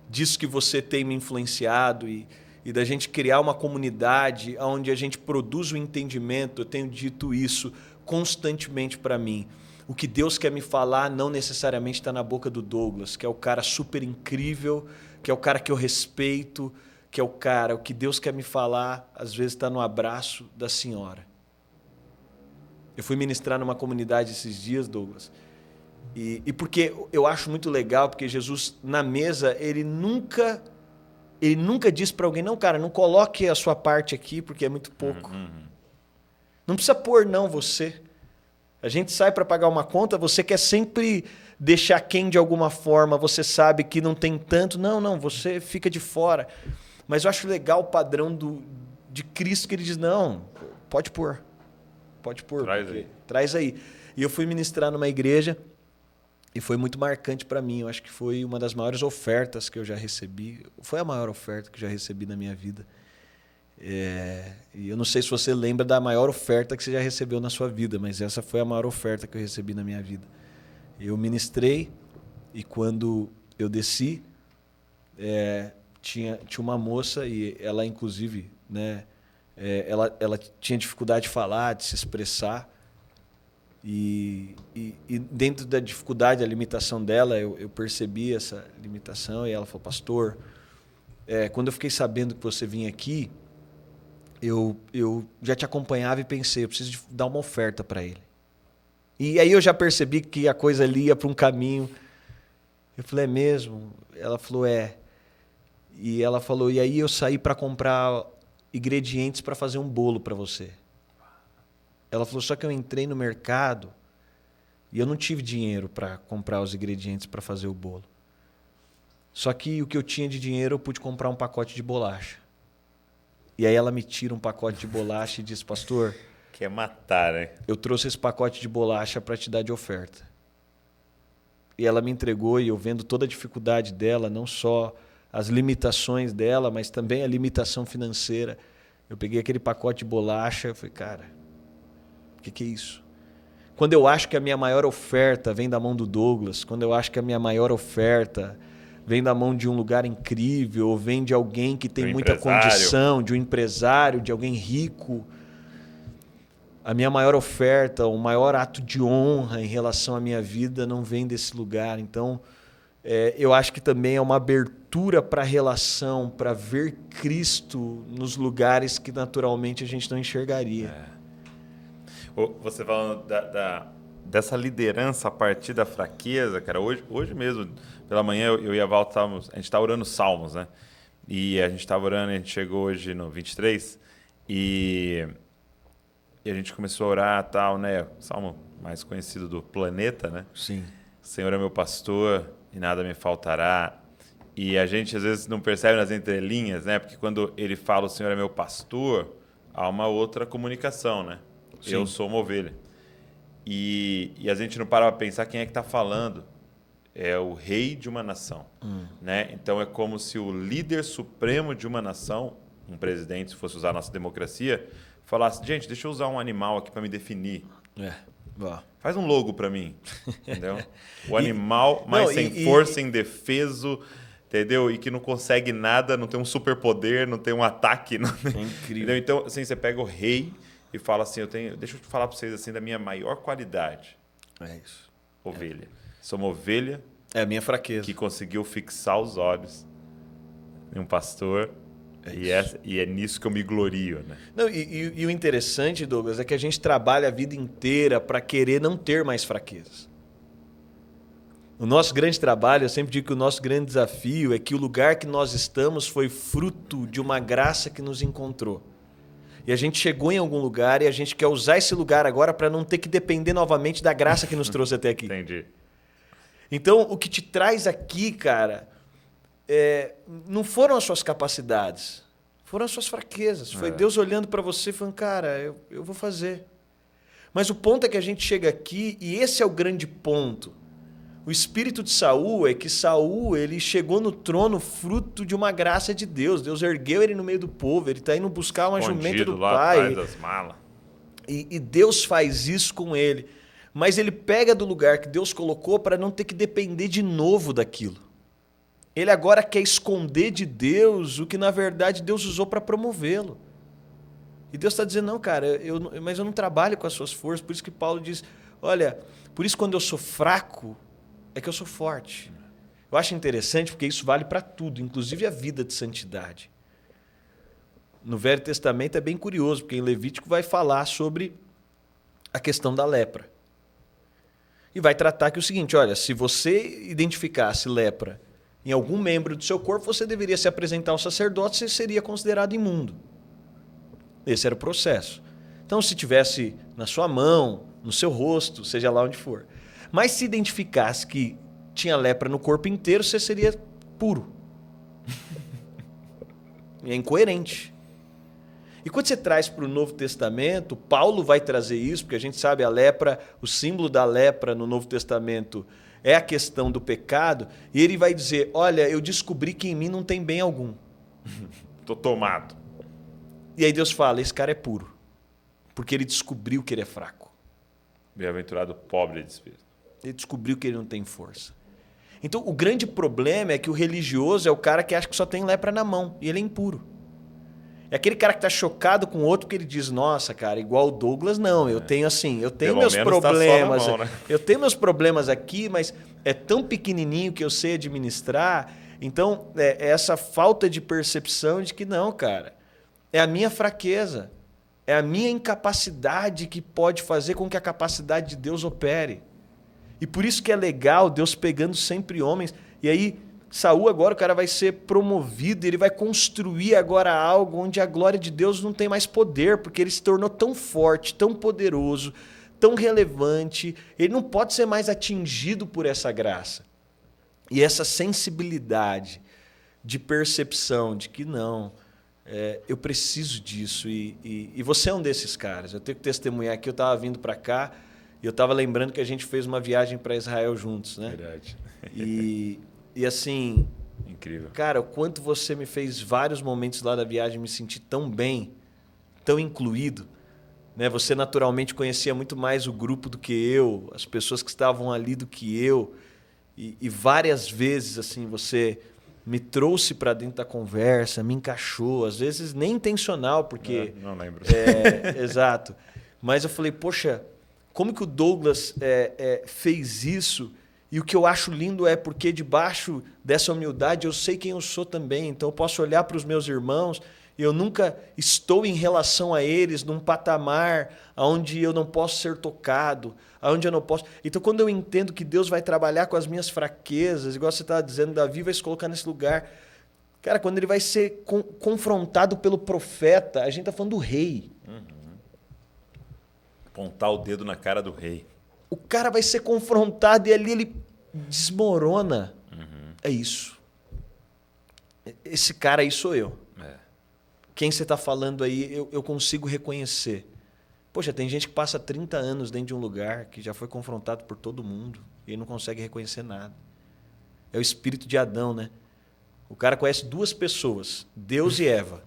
disso que você tem me influenciado e da gente criar uma comunidade onde a gente produz o entendimento. Eu tenho dito isso constantemente para mim. O que Deus quer me falar não necessariamente está na boca do Douglas, que é o cara super incrível, que é o cara que eu respeito, que é o que Deus quer me falar, às vezes está no abraço da senhora. Eu fui ministrar numa comunidade esses dias, Douglas, e porque eu acho muito legal, porque Jesus, na mesa, ele nunca diz para alguém, não, cara, não coloque a sua parte aqui, porque é muito pouco. Não precisa pôr, não, você. A gente sai para pagar uma conta, você quer sempre deixar quem de alguma forma, você sabe que não tem tanto. Não, você fica de fora. Mas eu acho legal o padrão de Cristo, que ele diz, não, pode pôr. Pode pôr. Traz aí. E eu fui ministrar numa igreja e foi muito marcante para mim. Eu acho que foi uma das maiores ofertas que eu já recebi. Foi a maior oferta que eu já recebi na minha vida. E eu não sei se você lembra da maior oferta que você já recebeu na sua vida, mas essa foi a maior oferta que eu recebi na minha vida. Eu ministrei e quando eu desci, tinha uma moça e ela, inclusive, né, ela tinha dificuldade de falar, de se expressar. E dentro da dificuldade, a limitação dela, eu percebi essa limitação. E ela falou, pastor, quando eu fiquei sabendo que você vinha aqui, eu já te acompanhava e pensei, eu preciso dar uma oferta para ele. E aí eu já percebi que a coisa ali ia para um caminho. Eu falei, é mesmo? Ela falou, é. E ela falou, e aí eu saí para comprar ingredientes para fazer um bolo para você. Ela falou, só que eu entrei no mercado e eu não tive dinheiro para comprar os ingredientes para fazer o bolo. Só que o que eu tinha de dinheiro eu pude comprar um pacote de bolacha. E aí ela me tira um pacote de bolacha e diz, pastor... Quer matar, né? Eu trouxe esse pacote de bolacha para te dar de oferta. E ela me entregou e eu vendo toda a dificuldade dela, não só as limitações dela, mas também a limitação financeira. Eu peguei aquele pacote de bolacha e falei, cara, o que é isso? Quando eu acho que a minha maior oferta vem da mão do Douglas, quando eu acho que a minha maior oferta vem da mão de um lugar incrível, ou vem de alguém que tem muita condição, de um empresário, de alguém rico, a minha maior oferta, o maior ato de honra em relação à minha vida não vem desse lugar. Então, eu acho que também é uma abertura para a relação, para ver Cristo nos lugares que naturalmente a gente não enxergaria. Você falando dessa liderança a partir da fraqueza, cara, hoje mesmo, pela manhã, eu e a Val, a gente está orando salmos, né? E a gente estava orando, a gente chegou hoje no 23 e a gente começou a orar tal, né? O salmo mais conhecido do planeta, né? Sim. O Senhor é meu pastor e nada me faltará. E a gente às vezes não percebe nas entrelinhas, né? Porque quando ele fala o Senhor é meu pastor, há uma outra comunicação, né? Sim. Eu sou uma ovelha. E a gente não para para pensar quem é que está falando. É o rei de uma nação. Né? Então é como se o líder supremo de uma nação, um presidente, se fosse usar a nossa democracia, falasse, gente, deixa eu usar um animal aqui para me definir. Faz um logo para mim. Entendeu? O animal mais sem força, indefeso, entendeu? E que não consegue nada, não tem um superpoder, não tem um ataque. Não tem, é incrível. Entendeu? Então, assim, você pega o rei e fala assim, deixa eu falar para vocês assim da minha maior qualidade. É isso. Ovelha. Sou uma ovelha. É a minha fraqueza. Que conseguiu fixar os olhos em um pastor. E é nisso que eu me glorio, né? Não, e o interessante, Douglas, é que a gente trabalha a vida inteira para querer não ter mais fraquezas. O nosso grande trabalho, eu sempre digo que o nosso grande desafio é que o lugar que nós estamos foi fruto de uma graça que nos encontrou. E a gente chegou em algum lugar e a gente quer usar esse lugar agora para não ter que depender novamente da graça que nos trouxe até aqui. Entendi. Então, o que te traz aqui, cara, não foram as suas capacidades, foram as suas fraquezas. Foi Deus olhando para você e falando, cara, eu vou fazer. Mas o ponto é que a gente chega aqui, e esse é o grande ponto. O espírito de Saul é que Saul ele chegou no trono fruto de uma graça de Deus. Deus ergueu ele no meio do povo, ele está indo buscar uma jumenta do lá pai. atrás das malas. E Deus faz isso com ele. Mas ele pega do lugar que Deus colocou para não ter que depender de novo daquilo. Ele agora quer esconder de Deus o que, na verdade, Deus usou para promovê-lo. E Deus está dizendo, não, cara, mas eu não trabalho com as suas forças. Por isso que Paulo diz, olha, por isso quando eu sou fraco, é que eu sou forte. Eu acho interessante porque isso vale para tudo, inclusive a vida de santidade. No Velho Testamento é bem curioso, porque em Levítico vai falar sobre a questão da lepra. E vai tratar que é o seguinte, olha, se você identificasse lepra em algum membro do seu corpo, você deveria se apresentar ao sacerdote, você seria considerado imundo. Esse era o processo. Então, se tivesse na sua mão, no seu rosto, seja lá onde for, mas se identificasse que tinha lepra no corpo inteiro, você seria puro. E é incoerente. E quando você traz para o Novo Testamento, Paulo vai trazer isso, porque a gente sabe a lepra, o símbolo da lepra no Novo Testamento é a questão do pecado, e ele vai dizer, olha, eu descobri que em mim não tem bem algum. Estou tomado. E aí Deus fala, esse cara é puro, porque ele descobriu que ele é fraco. Bem-aventurado pobre de espírito. Ele descobriu que ele não tem força. Então, o grande problema é que o religioso é o cara que acha que só tem lepra na mão, e ele é impuro. É aquele cara que está chocado com o outro porque ele diz, nossa, cara, igual o Douglas, não, eu tenho assim, eu tenho meus problemas, tá só na mão, né? Eu tenho meus problemas aqui, mas é tão pequenininho que eu sei administrar. Então, é essa falta de percepção de que não, cara, é a minha fraqueza, é a minha incapacidade que pode fazer com que a capacidade de Deus opere. E por isso que é legal Deus pegando sempre homens, e aí Saul agora o cara vai ser promovido, ele vai construir agora algo onde a glória de Deus não tem mais poder, porque ele se tornou tão forte, tão poderoso, tão relevante, ele não pode ser mais atingido por essa graça. E essa sensibilidade de percepção de que não, eu preciso disso, e você é um desses caras. Eu tenho que testemunhar aqui, eu estava vindo para cá, e eu estava lembrando que a gente fez uma viagem para Israel juntos, né? Verdade. E assim, incrível. Cara, o quanto você me fez vários momentos lá da viagem me sentir tão bem, tão incluído. Né? Você naturalmente conhecia muito mais o grupo do que eu, as pessoas que estavam ali do que eu. E várias vezes assim você me trouxe para dentro da conversa, me encaixou, às vezes nem intencional, porque... Não lembro. Exato. Mas eu falei, poxa, como que o Douglas fez isso? E o que eu acho lindo é porque debaixo dessa humildade eu sei quem eu sou também. Então eu posso olhar para os meus irmãos e eu nunca estou em relação a eles num patamar onde eu não posso ser tocado, onde eu não posso... Então quando eu entendo que Deus vai trabalhar com as minhas fraquezas, igual você estava dizendo, Davi vai se colocar nesse lugar. Cara, quando ele vai ser confrontado pelo profeta, a gente está falando do rei. Apontar o dedo na cara do rei. O cara vai ser confrontado e ali ele desmorona. É isso. Esse cara aí sou eu. Quem você está falando aí, eu consigo reconhecer. Poxa, tem gente que passa 30 anos dentro de um lugar que já foi confrontado por todo mundo e ele não consegue reconhecer nada. É o espírito de Adão, né? O cara conhece duas pessoas, Deus e Eva.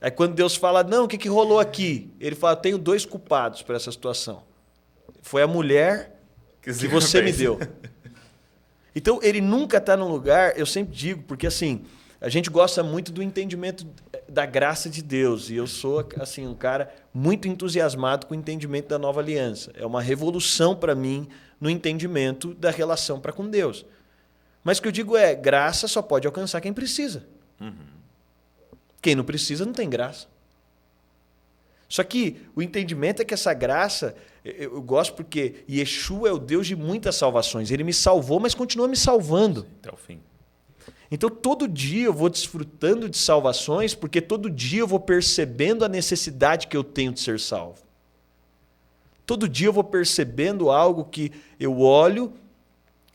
Aí quando Deus fala, não, o que rolou aqui? Ele fala, tenho 2 culpados por essa situação. Foi a mulher que você me deu. Então, ele nunca está num lugar, eu sempre digo, porque assim, a gente gosta muito do entendimento da graça de Deus. E eu sou assim, um cara muito entusiasmado com o entendimento da nova aliança. É uma revolução para mim no entendimento da relação para com Deus. Mas o que eu digo é, graça só pode alcançar quem precisa. Quem não precisa não tem graça. Só que o entendimento é que essa graça, eu gosto porque Yeshua é o Deus de muitas salvações. Ele me salvou, mas continua me salvando. Até o fim. Então, todo dia eu vou desfrutando de salvações, porque todo dia eu vou percebendo a necessidade que eu tenho de ser salvo. Todo dia eu vou percebendo algo que eu olho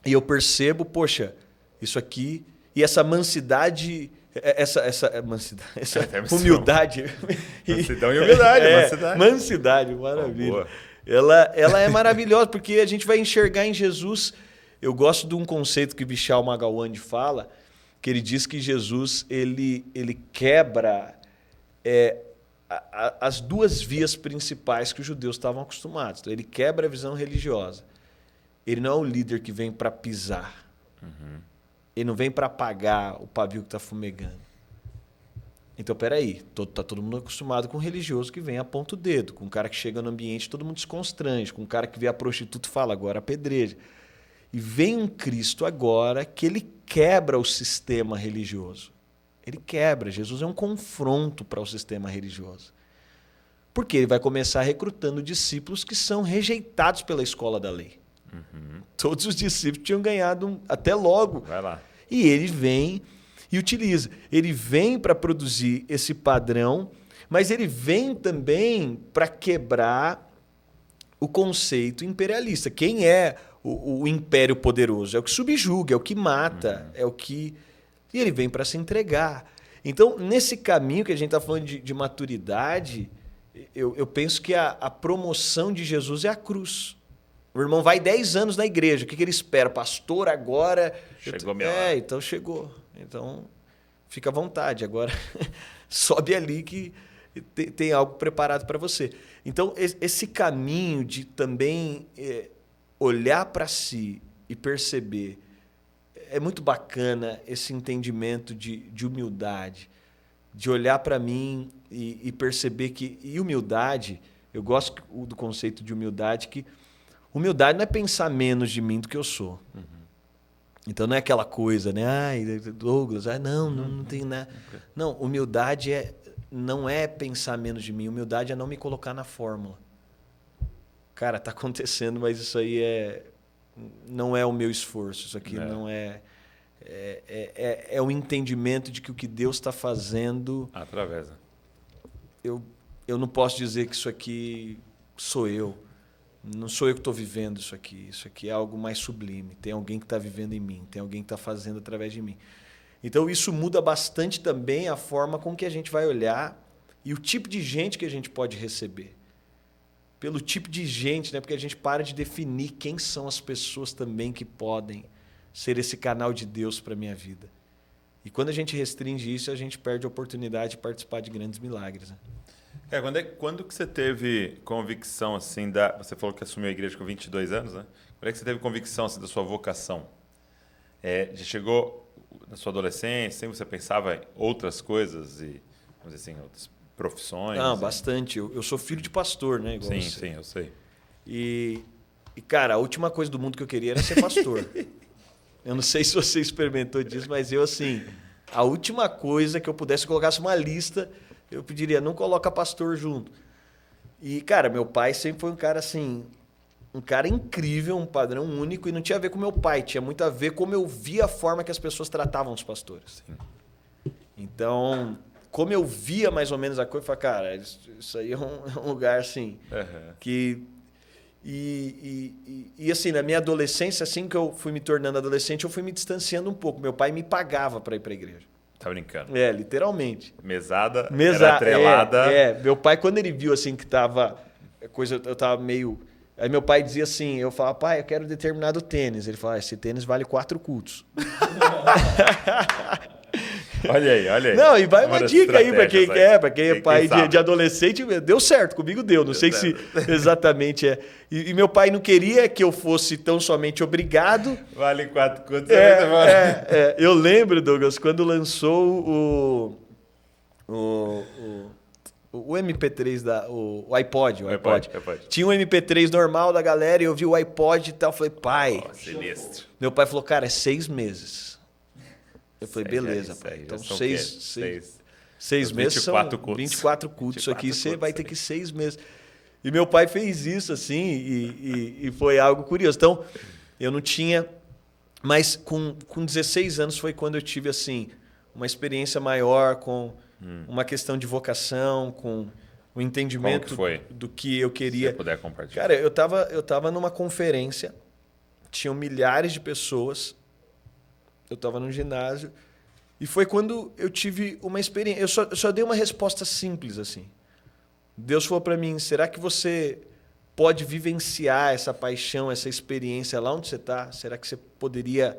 e eu percebo, poxa, isso aqui, e essa mansidade, essa humildade. Mansidão e humildade, mansidade. Mansidade, maravilha. Ela é maravilhosa, porque a gente vai enxergar em Jesus. Eu gosto de um conceito que Vishal Magawande fala, que ele diz que Jesus ele quebra as 2 vias principais que os judeus estavam acostumados. Então, ele quebra a visão religiosa. Ele não é o líder que vem para pisar. Ele não vem para apagar o pavio que está fumegando. Então, peraí, tá todo mundo acostumado com um religioso que vem aponta o dedo, com um cara que chega no ambiente todo mundo se constrange, com um cara que vê a prostituta e fala, agora apedreja. E vem um Cristo agora que ele quebra o sistema religioso. Ele quebra. Jesus é um confronto para o sistema religioso. Porque ele vai começar recrutando discípulos que são rejeitados pela escola da lei. Todos os discípulos tinham ganhado até logo. Vai lá. E ele vem e utiliza. Ele vem para produzir esse padrão, mas ele vem também para quebrar o conceito imperialista. Quem é o império poderoso? É o que subjuga, é o que mata, é o que... E ele vem para se entregar. Então, nesse caminho que a gente está falando de maturidade, eu penso que a promoção de Jesus é a cruz. O irmão vai 10 anos na igreja. O que ele espera? Pastor, agora... Chegou minha hora. Então chegou. Então, fica à vontade. Agora, sobe ali que tem algo preparado para você. Então, esse caminho de também olhar para si e perceber, é muito bacana esse entendimento de humildade, de olhar para mim e perceber que... E humildade, eu gosto do conceito de humildade, que humildade não é pensar menos de mim do que eu sou. Então não é aquela coisa, né? Ai, Douglas, não tem nada. Não, humildade não é pensar menos de mim. Humildade é não me colocar na fórmula. Cara, tá acontecendo, mas isso aí não é o meu esforço. Isso aqui não é... É o entendimento de que o que Deus está fazendo... Através. Eu não posso dizer que isso aqui sou eu. Não sou eu que estou vivendo isso aqui. Isso aqui é algo mais sublime. Tem alguém que está vivendo em mim. Tem alguém que está fazendo através de mim. Então, isso muda bastante também a forma com que a gente vai olhar e o tipo de gente que a gente pode receber. Pelo tipo de gente, né? Porque a gente para de definir quem são as pessoas também que podem ser esse canal de Deus para a minha vida. E quando a gente restringe isso, a gente perde a oportunidade de participar de grandes milagres. Né? Quando que você teve convicção, assim, você falou que assumiu a igreja com 22 anos, né? Quando é que você teve convicção assim, da sua vocação? Já chegou na sua adolescência, sempre você pensava em outras coisas, e, vamos dizer assim, outras profissões? Não, bastante. Eu sou filho de pastor, né? Igual você. Sim, eu sei. E, cara, a última coisa do mundo que eu queria era ser pastor. Eu não sei se você experimentou disso, mas eu, assim, a última coisa que eu pudesse colocasse uma lista, eu pediria, não coloca pastor junto. E, cara, meu pai sempre foi um cara, assim, um cara incrível, um padrão único, e não tinha a ver com meu pai, tinha muito a ver como eu via a forma que as pessoas tratavam os pastores. Sim. Então, como eu via mais ou menos a coisa, eu falei, cara, isso aí é um lugar assim que... E assim, na minha adolescência, assim que eu fui me tornando adolescente, eu fui me distanciando um pouco. Meu pai me pagava para ir para a igreja. Tá brincando? Literalmente. Mesada era atrelada. Meu pai, quando ele viu assim que tava coisa, eu tava meio... Aí meu pai dizia assim, eu falava, pai, eu quero determinado tênis. Ele falava, esse tênis vale 4 cultos. Olha aí. Não, e vai uma dica aí para quem quer, para quem é pai quem de adolescente. Deu certo, comigo deu. Não sei se exatamente é. E meu pai não queria que eu fosse tão somente obrigado. Vale 4 contos. Eu lembro, Douglas, quando lançou o MP3, o iPod. Tinha um MP3 normal da galera e eu vi o iPod e tal. Falei, pai... Sinistro. Meu pai falou, cara, é 6 meses. Eu falei, beleza, pai. Então, 6 meses são 24 cultos. Isso aqui você vai ter que 6 meses. E meu pai fez isso, assim, e foi algo curioso. Então, eu não tinha... Mas com 16 anos foi quando eu tive, assim, uma experiência maior com uma questão de vocação, com o entendimento do que eu queria. Se você puder compartilhar. Cara, eu tava numa conferência, tinham milhares de pessoas... Eu estava num ginásio e foi quando eu tive uma experiência. Eu só dei uma resposta simples assim. Deus falou para mim, será que você pode vivenciar essa paixão, essa experiência lá onde você está? Será que você poderia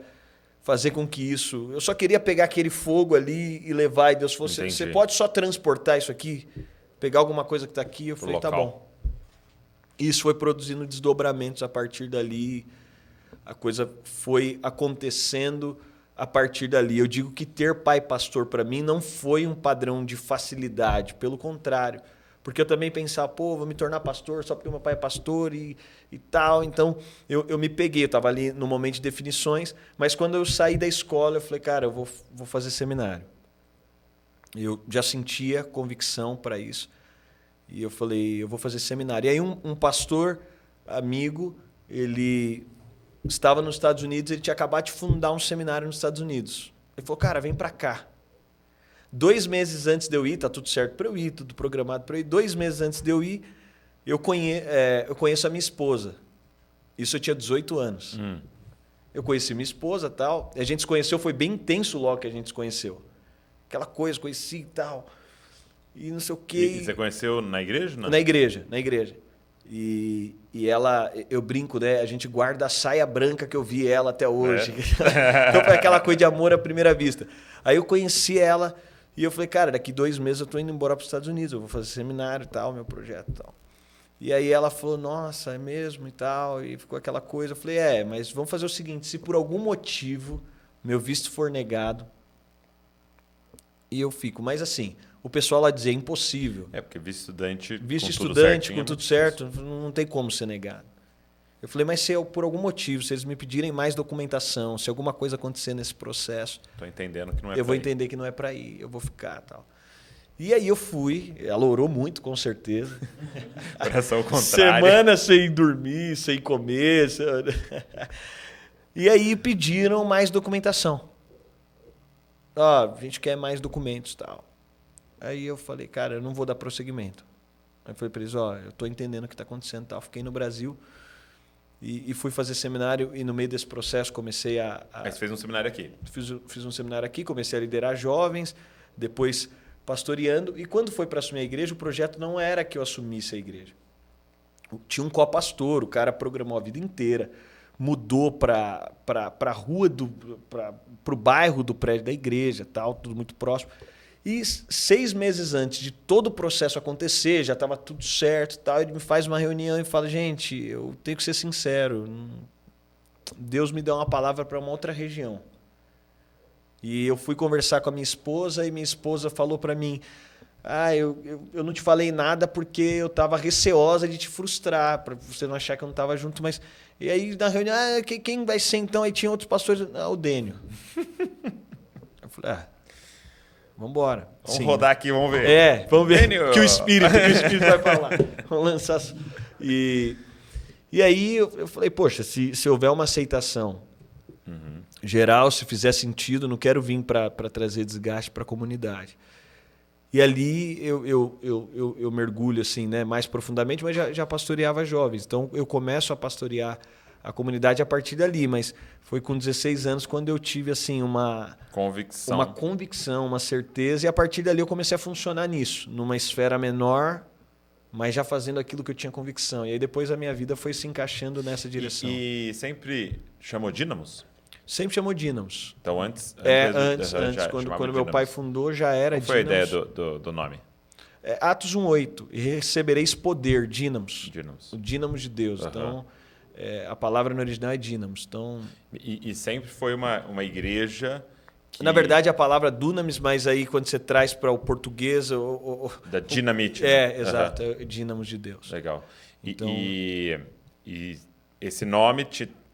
fazer com que isso... Eu só queria pegar aquele fogo ali e levar. E Deus falou, você pode só transportar isso aqui? Pegar alguma coisa que está aqui? Eu falei, tá bom. Isso foi produzindo desdobramentos a partir dali. A coisa foi acontecendo... A partir dali, eu digo que ter pai pastor para mim não foi um padrão de facilidade, pelo contrário. Porque eu também pensava, vou me tornar pastor só porque meu pai é pastor e tal. Então, eu me peguei, eu estava ali no momento de definições, mas quando eu saí da escola, eu falei, cara, eu vou fazer seminário. Eu já sentia convicção para isso. E eu falei, eu vou fazer seminário. E aí um pastor amigo, ele... estava nos Estados Unidos, ele tinha acabado de fundar um seminário nos Estados Unidos. Ele falou, cara, vem para cá. 2 meses antes de eu ir, tá tudo certo para eu ir, tudo programado para eu ir. 2 meses antes de eu ir, eu conheço a minha esposa. Isso eu tinha 18 anos. Eu conheci minha esposa e tal. A gente se conheceu, foi bem intenso logo que a gente se conheceu. Aquela coisa, conheci e tal. E não sei o quê. E você conheceu na igreja? Não? Na igreja. E ela, eu brinco, né? A gente guarda a saia branca que eu vi ela até hoje. Então foi aquela coisa de amor à primeira vista. Aí eu conheci ela e eu falei, cara, daqui 2 meses eu tô indo embora para os Estados Unidos, eu vou fazer seminário e tal, meu projeto e tal. E aí ela falou, nossa, é mesmo e tal, e ficou aquela coisa. Eu falei, mas vamos fazer o seguinte, se por algum motivo meu visto for negado, e eu fico, mas assim... O pessoal lá dizia, é impossível. Porque visto estudante com tudo certo, não tem como ser negado. Eu falei, mas se eu, por algum motivo, se eles me pedirem mais documentação, se alguma coisa acontecer nesse processo... Estou entendendo que não é eu vou entender que não é para ir, eu vou ficar e tal. E aí eu fui, ela orou muito, com certeza. Oração contrária. Semana sem dormir, sem comer. E aí pediram mais documentação. A gente quer mais documentos e tal. Aí eu falei, cara, eu não vou dar prosseguimento. Aí eu falei para eles, eu estou entendendo o que está acontecendo e tal. Fiquei no Brasil e fui fazer seminário e no meio desse processo comecei a... Mas você fez um seminário aqui? Fiz um seminário aqui, comecei a liderar jovens, depois pastoreando. E quando foi para assumir a igreja, o projeto não era que eu assumisse a igreja. Tinha um copastor, o cara programou a vida inteira, mudou para a rua, para o bairro do prédio da igreja, tal, tudo muito próximo. E 6 meses antes de todo o processo acontecer, já estava tudo certo, tal, ele me faz uma reunião e fala, gente, eu tenho que ser sincero, Deus me deu uma palavra para uma outra região. E eu fui conversar com a minha esposa e minha esposa falou para mim, eu não te falei nada porque eu estava receosa de te frustrar, para você não achar que eu não estava junto, mas... E aí na reunião, quem vai ser então? Aí tinha outros pastores, o Dênio. Eu falei, vamos embora. Vamos rodar aqui, vamos ver. Vamos ver que o Espírito vai falar. Vamos lançar. E aí eu falei, poxa, se houver uma aceitação geral, se fizer sentido, não quero vir para trazer desgaste para a comunidade. E ali eu mergulho assim, né, mais profundamente, mas já pastoreava jovens. Então eu começo a pastorear a comunidade a partir dali, mas foi com 16 anos quando eu tive assim uma convicção, uma certeza, e a partir dali eu comecei a funcionar nisso, numa esfera menor, mas já fazendo aquilo que eu tinha convicção. E aí depois a minha vida foi se encaixando nessa direção. E sempre chamou Dínamos? Sempre chamou Dínamos. Então antes quando meu pai fundou, já era Dínamos. Qual foi Dínamos. a ideia do nome? Atos 1:8. E recebereis poder, Dínamos. Dínamos. O Dínamos de Deus. Então, a palavra no original é Dínamos. Então, e sempre foi uma igreja que... Na verdade, a palavra dunamis, mas aí quando você traz para o português... Da dinamite. Né? Exato. É Dínamos de Deus. Legal. Então, e esse nome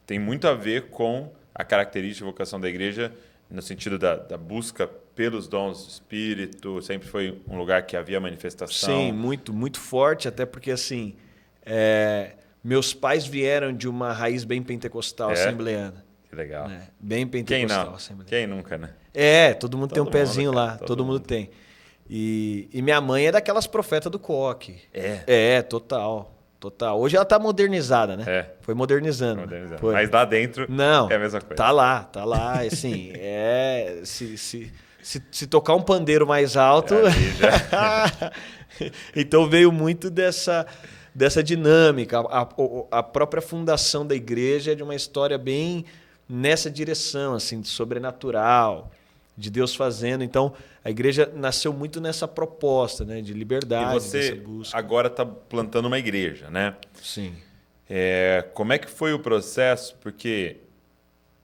tem muito a ver com a característica e vocação da igreja no sentido da busca pelos dons do Espírito, sempre foi um lugar que havia manifestação. Sim, muito, muito forte, até porque assim, meus pais vieram de uma raiz bem pentecostal, assembleana. Que legal. Né? Bem pentecostal. Quem não? Assembleana. Quem nunca, né? Todo mundo tem um pezinho lá, todo mundo tem. E minha mãe é daquelas profetas do coque. Total. Hoje ela tá modernizada, né? Foi modernizando. Foi. Mas lá dentro é a mesma coisa. Tá lá. Assim, se tocar um pandeiro mais alto... Então veio muito dessa dinâmica. A própria fundação da igreja é de uma história bem nessa direção, assim, de sobrenatural, de Deus fazendo. Então, a igreja nasceu muito nessa proposta, né, de liberdade, e você dessa busca. Agora está plantando uma igreja, né? Sim. Como é que foi o processo? Porque,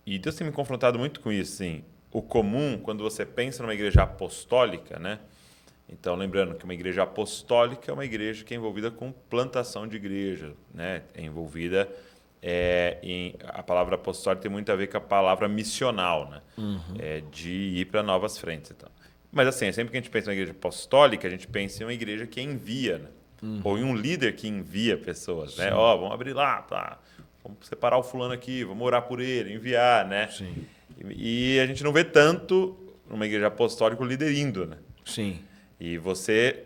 e Deus tem me confrontado muito com isso, assim, o comum, quando você pensa numa igreja apostólica, né? Então, lembrando que uma igreja apostólica é uma igreja que é envolvida com plantação de igreja, né? É envolvida a palavra apostólica tem muito a ver com a palavra missional, né? De ir para novas frentes. Então. Mas assim, sempre que a gente pensa em uma igreja apostólica, a gente pensa em uma igreja que envia, né? Ou em um líder que envia pessoas, né? Vamos abrir lá, tá? Vamos separar o fulano aqui, vamos orar por ele, enviar, né? Sim. E a gente não vê tanto numa igreja apostólica o líder indo, né? Sim. E você,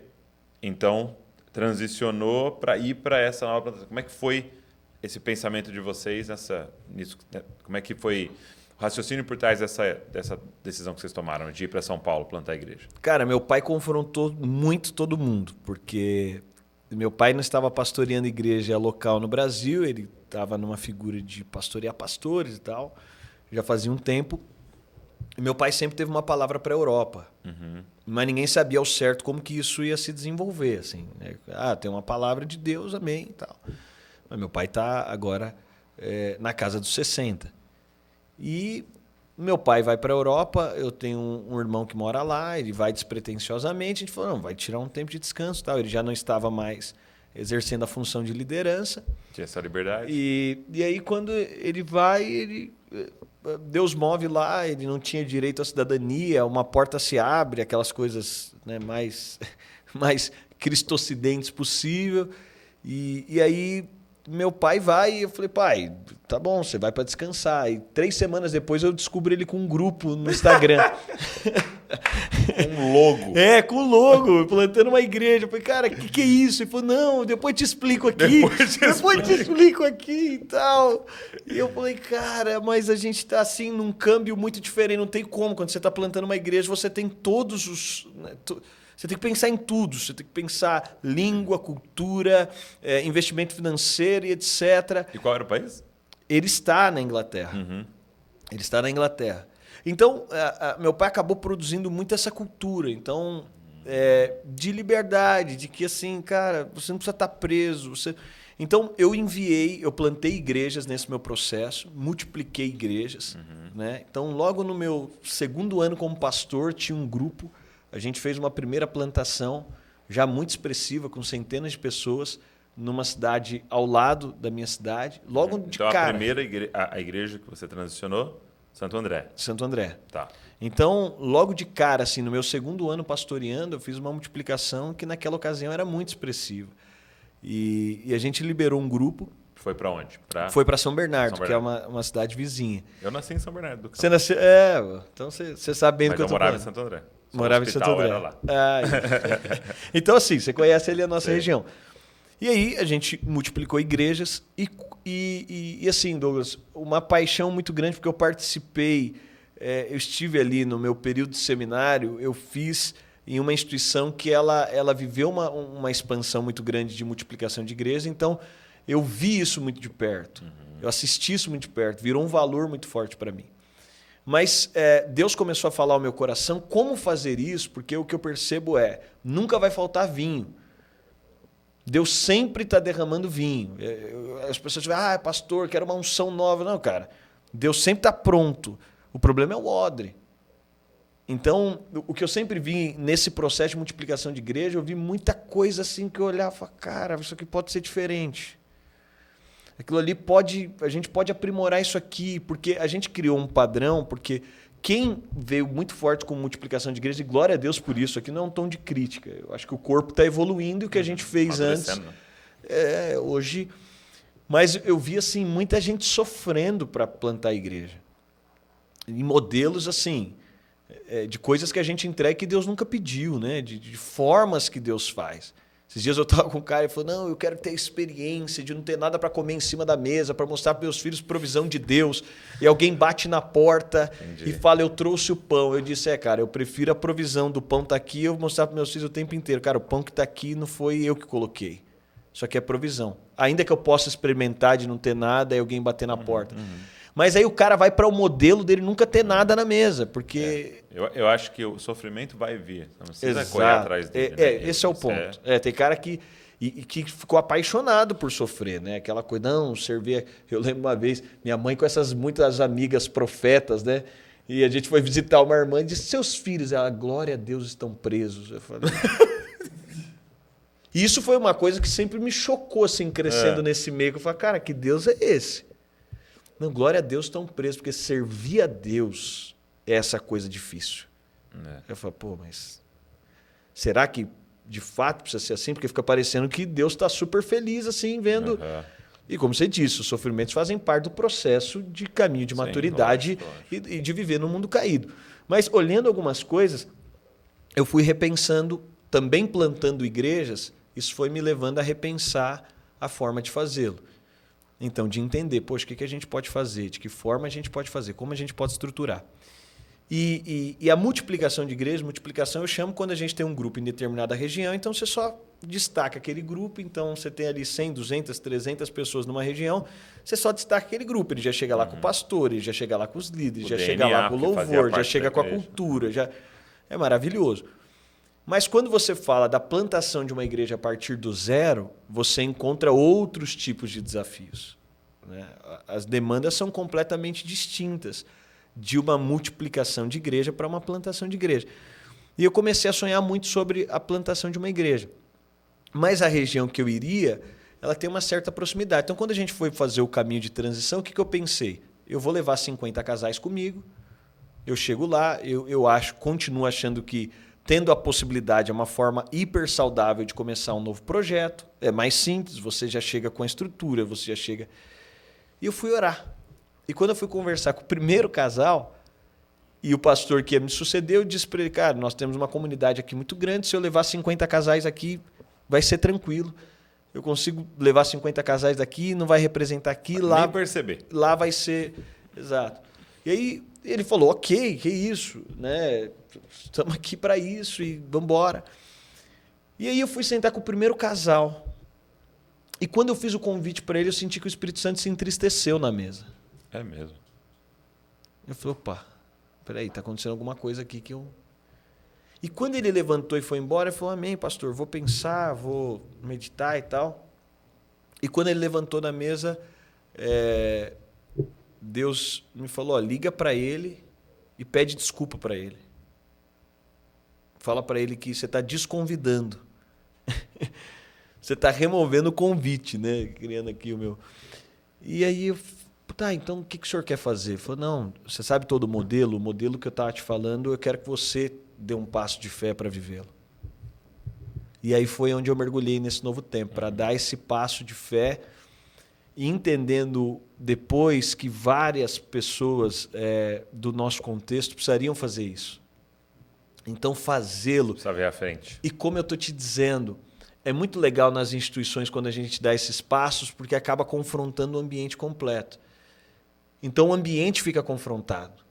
então, transicionou para ir para essa nova plantação. Como é que foi esse pensamento de vocês nisso? Como é que foi o raciocínio por trás dessa decisão que vocês tomaram de ir para São Paulo plantar a igreja? Cara, meu pai confrontou muito todo mundo, porque meu pai não estava pastoreando igreja local no Brasil, ele estava numa figura de pastorear pastores e tal, já fazia um tempo. E meu pai sempre teve uma palavra para a Europa, mas ninguém sabia ao certo como que isso ia se desenvolver. Assim, né? Tem uma palavra de Deus, amém e tal. Mas meu pai está agora na casa dos 60. E meu pai vai para a Europa, eu tenho um irmão que mora lá, ele vai despretensiosamente, a gente falou, não, vai tirar um tempo de descanso e tal. Ele já não estava mais exercendo a função de liderança. Tinha essa liberdade. E aí quando ele vai, Deus move lá, ele não tinha direito à cidadania, uma porta se abre, aquelas coisas, né, mais cristocidentes possível. E aí meu pai vai e eu falei, pai, tá bom, você vai para descansar. E 3 semanas depois eu descubro ele com um grupo no Instagram. Um logo. Com logo, plantando uma igreja. Eu falei, cara, o que é isso? Ele falou, não, depois te explico aqui. Depois te explico aqui e tal. E eu falei, cara, mas a gente tá assim num câmbio muito diferente. Não tem como. Quando você tá plantando uma igreja, você tem todos os... Né, você tem que pensar em tudo. Você tem que pensar língua, cultura, investimento financeiro e etc. E qual era o país? Ele está na Inglaterra. Ele está na Inglaterra. Então, meu pai acabou produzindo muito essa cultura. Então, de liberdade, de que assim, cara, você não precisa estar preso. Então, eu plantei igrejas nesse meu processo, multipliquei igrejas. Né? Então, logo no meu 2º ano como pastor, tinha um grupo. A gente fez uma primeira plantação, já muito expressiva, com centenas de pessoas, numa cidade ao lado da minha cidade. Logo de cara. Então, a primeira igreja que você transicionou, Santo André. Santo André. Tá. Então, logo de cara, assim, no meu 2º ano pastoreando, eu fiz uma multiplicação que naquela ocasião era muito expressiva. E a gente liberou um grupo. Foi para onde? Foi para São Bernardo, São que é Bernardo. uma cidade vizinha. Eu nasci em São Bernardo do Campo. Você nasceu... então você sabe bem do Mas que eu eu tô morava em falando. Santo André. Só Morava o em Santo hospital André. era lá. Então, assim, você conhece ali a nossa Sei. região. E aí a gente multiplicou igrejas e assim, Douglas, uma paixão muito grande, porque eu participei, eu estive ali no meu período de seminário, eu fiz em uma instituição que ela viveu uma expansão muito grande de multiplicação de igrejas, então eu vi isso muito de perto, eu assisti isso muito de perto, virou um valor muito forte para mim. Mas Deus começou a falar ao meu coração como fazer isso, porque o que eu percebo nunca vai faltar vinho. Deus sempre está derramando vinho. As pessoas dizem, pastor, quero uma unção nova. Não, cara, Deus sempre está pronto. O problema é o odre. Então, o que eu sempre vi nesse processo de multiplicação de igreja, eu vi muita coisa assim que eu olhava e falava, cara, isso aqui pode ser diferente. Aquilo ali a gente pode aprimorar isso aqui, porque a gente criou um padrão, porque quem veio muito forte com multiplicação de igreja, e glória a Deus por isso, aqui não é um tom de crítica. Eu acho que o corpo está evoluindo e o que a gente fez antes. Hoje. Mas eu vi assim, muita gente sofrendo para plantar a igreja. E modelos assim, de coisas que a gente entrega que Deus nunca pediu, né? De formas que Deus faz. Esses dias eu estava com um cara e falou, não, eu quero ter a experiência de não ter nada para comer em cima da mesa, para mostrar para meus filhos provisão de Deus. E alguém bate na porta e fala, eu trouxe o pão. Eu disse, cara, eu prefiro a provisão do pão tá aqui, eu vou mostrar para meus filhos o tempo inteiro. Cara, o pão que está aqui não foi eu que coloquei. Isso aqui é provisão. Ainda que eu possa experimentar de não ter nada e alguém bater na porta. Mas aí o cara vai para o modelo dele nunca ter nada na mesa, porque... Eu acho que o sofrimento vai vir. Não precisa correr atrás dele. Esse é o ponto. Tem cara que ficou apaixonado por sofrer, né? Aquela coisa, não, servir... Eu lembro uma vez, minha mãe com muitas amigas profetas, né? E a gente foi visitar uma irmã e disse, seus filhos, ela, glória a Deus, estão presos. Eu falei... E isso foi uma coisa que sempre me chocou, assim, crescendo nesse meio. Eu falei, cara, que Deus é esse? Não, glória a Deus, estão presos, porque servir a Deus é essa coisa difícil. Eu falo, mas será que de fato precisa ser assim? Porque fica parecendo que Deus está super feliz assim, vendo. E como você disse, os sofrimentos fazem parte do processo de caminho de maturidade lógico. E de viver no mundo caído. Mas olhando algumas coisas, eu fui repensando, também plantando igrejas, isso foi me levando a repensar a forma de fazê-lo. Então, de entender, poxa, o que a gente pode fazer, de que forma a gente pode fazer, como a gente pode estruturar. E a multiplicação de igrejas, multiplicação eu chamo quando a gente tem um grupo em determinada região, então você só destaca aquele grupo, então você tem ali 100, 200, 300 pessoas numa região, você só destaca aquele grupo, ele já chega lá com o pastor, ele já chega lá com os líderes, já chega lá com o louvor, já chega com a cultura, já é maravilhoso. Mas quando você fala da plantação de uma igreja a partir do zero, você encontra outros tipos de desafios, né? As demandas são completamente distintas de uma multiplicação de igreja para uma plantação de igreja. E eu comecei a sonhar muito sobre a plantação de uma igreja. Mas a região que eu iria, ela tem uma certa proximidade. Então, quando a gente foi fazer o caminho de transição, o que eu pensei? Eu vou levar 50 casais comigo, eu chego lá, eu continuo achando que tendo a possibilidade, é uma forma hiper saudável de começar um novo projeto. É mais simples, você já chega com a estrutura, você já chega... E eu fui orar. E quando eu fui conversar com o primeiro casal, e o pastor que ia me suceder, eu disse para ele, cara, nós temos uma comunidade aqui muito grande, se eu levar 50 casais aqui, vai ser tranquilo. Eu consigo levar 50 casais daqui, não vai representar aqui, lá... Nem perceber. Lá vai ser... Exato. E aí ele falou, ok, que isso, né? Estamos aqui para isso e vamos embora. E aí eu fui sentar com o primeiro casal. E quando eu fiz o convite para ele, eu senti que o Espírito Santo se entristeceu na mesa. É mesmo. Eu falei, opa, peraí, está acontecendo alguma coisa aqui que eu... E quando ele levantou e foi embora, ele falou, amém, pastor, vou pensar, vou meditar e tal. E quando ele levantou da mesa, Deus me falou, liga para ele e pede desculpa para ele. Fala para ele que você está desconvidando. Você está removendo o convite, né? Criando aqui o meu. E aí, então o que o senhor quer fazer? Ele falou, não, você sabe todo o modelo que eu estava te falando, eu quero que você dê um passo de fé para vivê-lo. E aí foi onde eu mergulhei nesse novo tempo, para dar esse passo de fé. e entendendo depois que várias pessoas do nosso contexto precisariam fazer isso. Então, fazê-lo. Precisa ver à frente. E como eu estou te dizendo, é muito legal nas instituições quando a gente dá esses passos, porque acaba confrontando o ambiente completo. Então, o ambiente fica confrontado.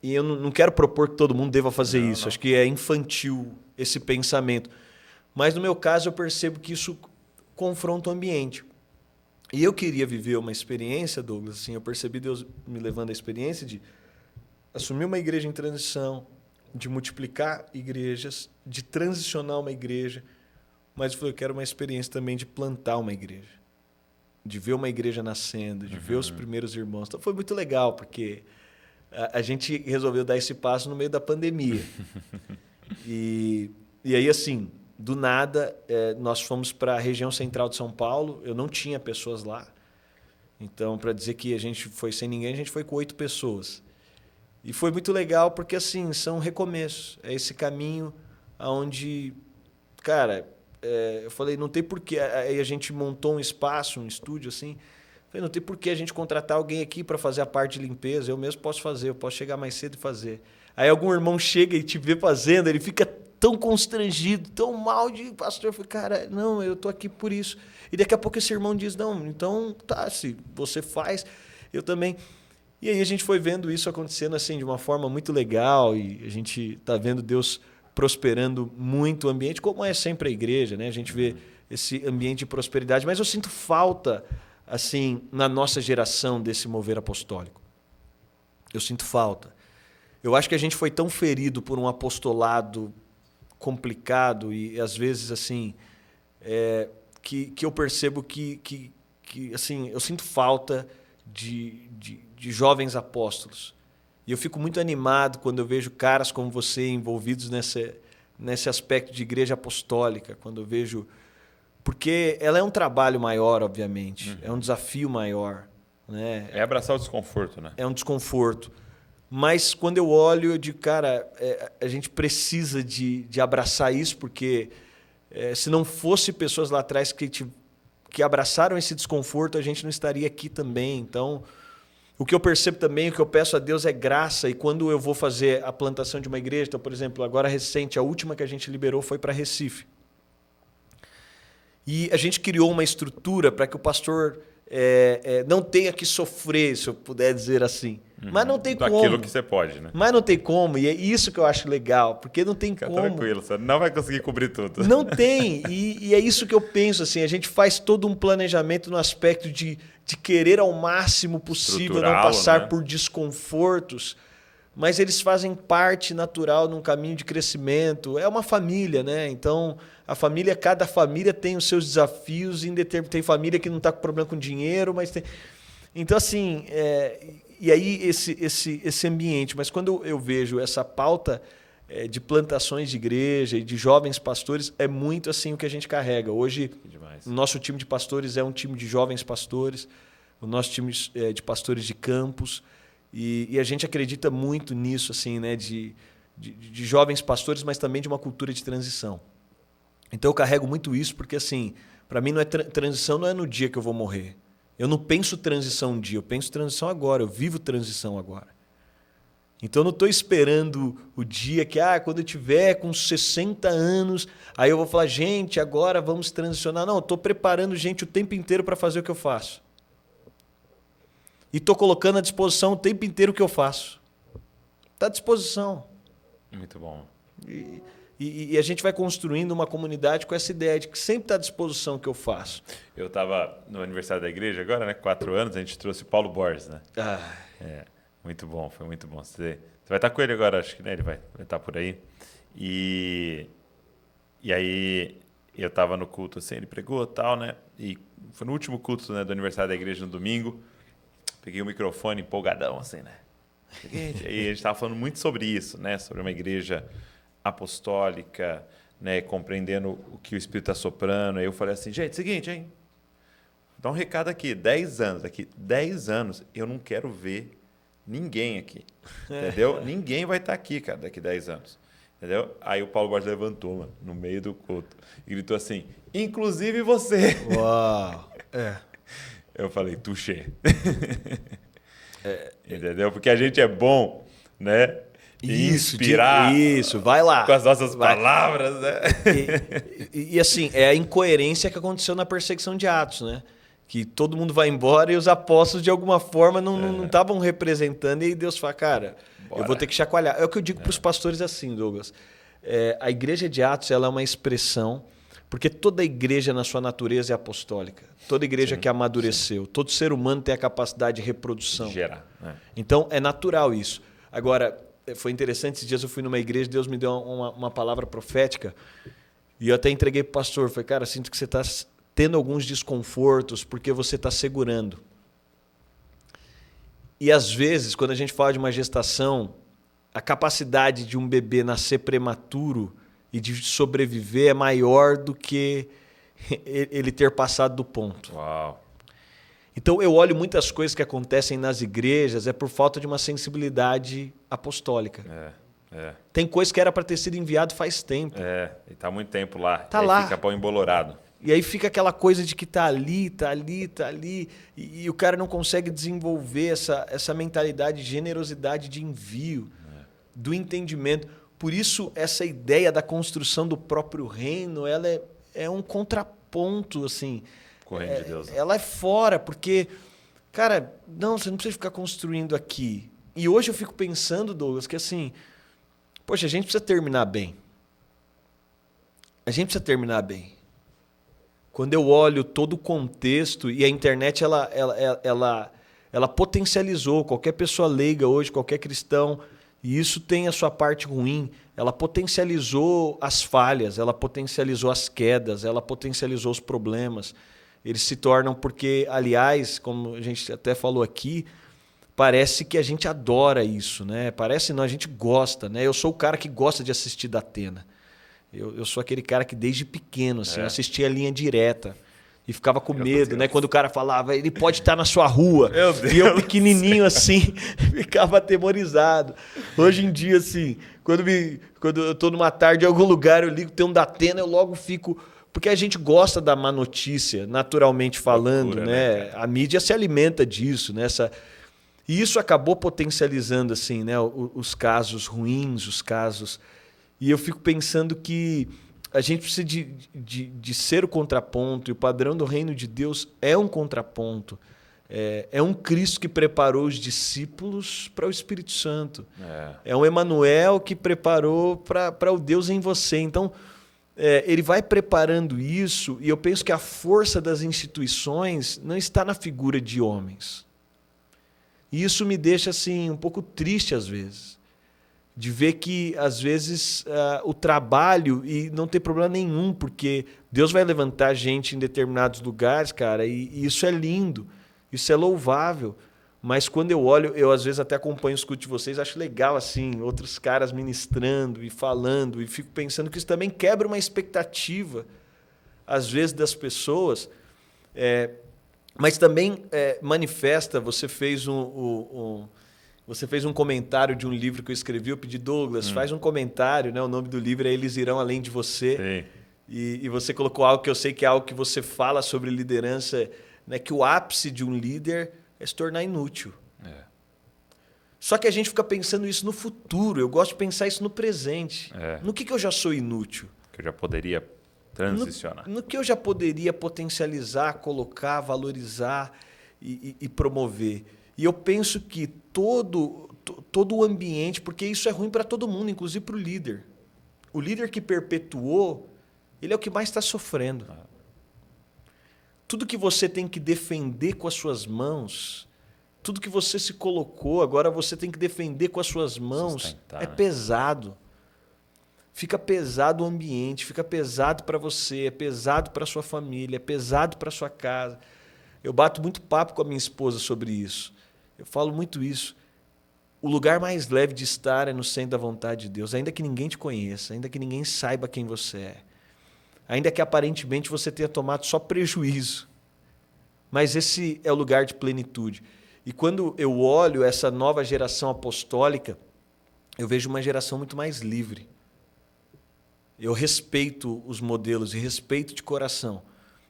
E eu não quero propor que todo mundo deva fazer isso. Não. Acho que é infantil esse pensamento. Mas, no meu caso, eu percebo que isso confronta o ambiente. E eu queria viver uma experiência, Douglas, assim, eu percebi Deus me levando a experiência de assumir uma igreja em transição, de multiplicar igrejas, de transicionar uma igreja, mas eu falei, eu quero uma experiência também de plantar uma igreja, de ver uma igreja nascendo, de ver os primeiros irmãos. Então foi muito legal, porque a gente resolveu dar esse passo no meio da pandemia. E aí, assim, do nada, nós fomos para a região central de São Paulo. Eu não tinha pessoas lá. Então, para dizer que a gente foi sem ninguém, a gente foi com 8 pessoas. E foi muito legal porque, assim, são recomeços. É esse caminho onde, cara, eu falei, não tem porquê. Aí a gente montou um espaço, um estúdio, assim. Falei, não tem porquê a gente contratar alguém aqui para fazer a parte de limpeza. Eu mesmo posso fazer, eu posso chegar mais cedo e fazer. Aí algum irmão chega e te vê fazendo, ele fica tão constrangido, tão mal de pastor. Eu falei, cara, não, eu tô aqui por isso. E daqui a pouco esse irmão diz, não, então tá, se você faz, eu também. E aí a gente foi vendo isso acontecendo assim de uma forma muito legal e a gente tá vendo Deus prosperando muito o ambiente, como é sempre a igreja, né? A gente vê esse ambiente de prosperidade, mas eu sinto falta assim na nossa geração desse mover apostólico. Eu sinto falta. Eu acho que a gente foi tão ferido por um apostolado complicado e às vezes assim que eu percebo que assim eu sinto falta de jovens apóstolos. E eu fico muito animado quando eu vejo caras como você envolvidos nesse aspecto de igreja apostólica, quando eu vejo... Porque ela é um trabalho maior, obviamente, é um desafio maior. Né? É abraçar o desconforto, né? É um desconforto. Mas quando eu olho, eu digo, cara, a gente precisa de abraçar isso, porque se não fosse pessoas lá atrás que abraçaram esse desconforto, a gente não estaria aqui também. Então, o que eu percebo também, o que eu peço a Deus é graça. E quando eu vou fazer a plantação de uma igreja, então, por exemplo, agora recente, a última que a gente liberou foi para Recife. E a gente criou uma estrutura para que o pastor não tenha que sofrer, se eu puder dizer assim. Mas não tem como. Aquilo que você pode, né? Mas não tem como. E é isso que eu acho legal, porque não tem Fica como. tranquilo, você não vai conseguir cobrir tudo. Não tem. E é isso que eu penso. Assim, a gente faz todo um planejamento no aspecto de querer ao máximo possível não passar por desconfortos, mas eles fazem parte natural num caminho de crescimento. É uma família, né? Então, cada família tem os seus desafios. Tem família que não está com problema com dinheiro, mas tem... Então, assim, e aí esse ambiente. Mas quando eu vejo essa pauta de plantações de igreja e de jovens pastores, é muito assim o que a gente carrega. Hoje, o nosso time de pastores é um time de jovens pastores, o nosso time de pastores de campus, e a gente acredita muito nisso, assim, né, de jovens pastores, mas também de uma cultura de transição. Então eu carrego muito isso porque, assim, para mim transição não é no dia que eu vou morrer. Eu não penso transição um dia, eu penso transição agora, eu vivo transição agora. Então eu não estou esperando o dia que, quando eu tiver com 60 anos, aí eu vou falar, gente, agora vamos transicionar. Não, eu estou preparando gente o tempo inteiro para fazer o que eu faço. E estou colocando à disposição o tempo inteiro o que eu faço. Está à disposição. Muito bom. E a gente vai construindo uma comunidade com essa ideia de que sempre está à disposição o que eu faço. Eu estava no aniversário da igreja agora, né? 4 anos, a gente trouxe o Paulo Borges, né? Muito bom, foi muito bom. Você vai estar com ele agora, acho que, né? Ele vai estar por aí. E aí eu estava no culto, assim, ele pregou e tal, né? E foi no último culto, né, do aniversário da igreja no domingo. Peguei o microfone empolgadão, assim, né? E aí a gente estava falando muito sobre isso, né? Sobre uma igreja apostólica, né? Compreendendo o que o Espírito está soprando. Aí eu falei assim, gente, seguinte, hein? Dá um recado aqui, 10 anos, eu não quero ver ninguém aqui, entendeu? Ninguém vai estar aqui, cara, daqui 10 anos, entendeu? Aí o Paulo Borges levantou, mano, no meio do culto e gritou assim, inclusive você. Uau! Eu falei, touché. Entendeu? Porque a gente é bom, né? Em inspirar Isso, vai lá. com as nossas palavras, né? E assim, é a incoerência que aconteceu na perseguição de Atos, né? Que todo mundo vai embora e os apóstolos, de alguma forma, não estavam representando. E Deus fala, cara, Bora. eu vou ter que chacoalhar. É o que eu digo para os pastores assim, Douglas. A igreja de Atos ela é uma expressão, porque toda igreja na sua natureza é apostólica. Toda igreja que amadureceu. Todo ser humano tem a capacidade de reprodução. Gerar. Então, é natural isso. Agora, foi interessante, esses dias eu fui numa igreja, Deus me deu uma palavra profética, e eu até entreguei para o pastor. Falei, cara, sinto que você está tendo alguns desconfortos porque você está segurando. E às vezes, quando a gente fala de uma gestação, a capacidade de um bebê nascer prematuro e de sobreviver é maior do que ele ter passado do ponto. Uau. Então eu olho muitas coisas que acontecem nas igrejas por falta de uma sensibilidade apostólica. Tem coisa que era para ter sido enviado faz tempo. E está há muito tempo lá. Tá e lá. Aí fica pão embolorado. E aí fica aquela coisa de que tá ali, e o cara não consegue desenvolver essa mentalidade de generosidade de envio, do entendimento. Por isso, essa ideia da construção do próprio reino, ela é um contraponto, assim. Correndo de Deus. Ela é fora, porque, cara, não, você não precisa ficar construindo aqui. E hoje eu fico pensando, Douglas, que assim, poxa, a gente precisa terminar bem. A gente precisa terminar bem. Quando eu olho todo o contexto, e a internet ela potencializou, qualquer pessoa leiga hoje, qualquer cristão, e isso tem a sua parte ruim, ela potencializou as falhas, ela potencializou as quedas, ela potencializou os problemas. Eles se tornam porque, aliás, como a gente até falou aqui, parece que a gente adora isso, né? Parece não, a gente gosta, né? Eu sou o cara que gosta de assistir Datena. Eu sou aquele cara que desde pequeno assim, eu assistia a Linha Direta e ficava com medo, né? Quando o cara falava, ele pode estar na sua rua. Meu Deus. E eu pequenininho assim, ficava atemorizado. Hoje em dia, assim, quando eu estou numa tarde em algum lugar, eu ligo, tem um Datena, eu logo fico... Porque a gente gosta da má notícia, naturalmente falando, Loucura, né? A mídia se alimenta disso, né? E isso acabou potencializando assim, né? Os casos ruins, os casos... E eu fico pensando que a gente precisa de ser o contraponto, e o padrão do reino de Deus é um contraponto. É um Cristo que preparou os discípulos para o Espírito Santo. É um Emanuel que preparou para o Deus em você. Então, ele vai preparando isso, e eu penso que a força das instituições não está na figura de homens. E isso me deixa assim, um pouco triste às vezes. De ver que, às vezes, o trabalho, e não tem problema nenhum, porque Deus vai levantar gente em determinados lugares, cara, e isso é lindo, isso é louvável. Mas quando eu olho, eu às vezes até acompanho o escuto de vocês, acho legal, assim, outros caras ministrando e falando, e fico pensando que isso também quebra uma expectativa, às vezes, das pessoas, mas também manifesta, você fez Você fez um comentário de um livro que eu escrevi, eu pedi, Douglas, faz um comentário, né? O nome do livro é Eles Irão Além de Você. Sim. E você colocou algo que eu sei que é algo que você fala sobre liderança, né? Que o ápice de um líder é se tornar inútil. Só que a gente fica pensando isso no futuro, eu gosto de pensar isso no presente. No que eu já sou inútil? Que eu já poderia transicionar. No que eu já poderia potencializar, colocar, valorizar e promover. E eu penso que todo o ambiente, porque isso é ruim para todo mundo, inclusive para o líder. O líder que perpetuou, ele é o que mais está sofrendo. Tudo que você tem que defender com as suas mãos, tudo que você se colocou, agora você tem que defender com as suas mãos, é pesado. Fica pesado o ambiente, fica pesado para você, é pesado para sua família, é pesado para sua casa. Eu bato muito papo com a minha esposa sobre isso. Eu falo muito isso. O lugar mais leve de estar é no centro da vontade de Deus, ainda que ninguém te conheça, ainda que ninguém saiba quem você é, ainda que aparentemente você tenha tomado só prejuízo. Mas esse é o lugar de plenitude. E quando eu olho essa nova geração apostólica, eu vejo uma geração muito mais livre. Eu respeito os modelos e respeito de coração.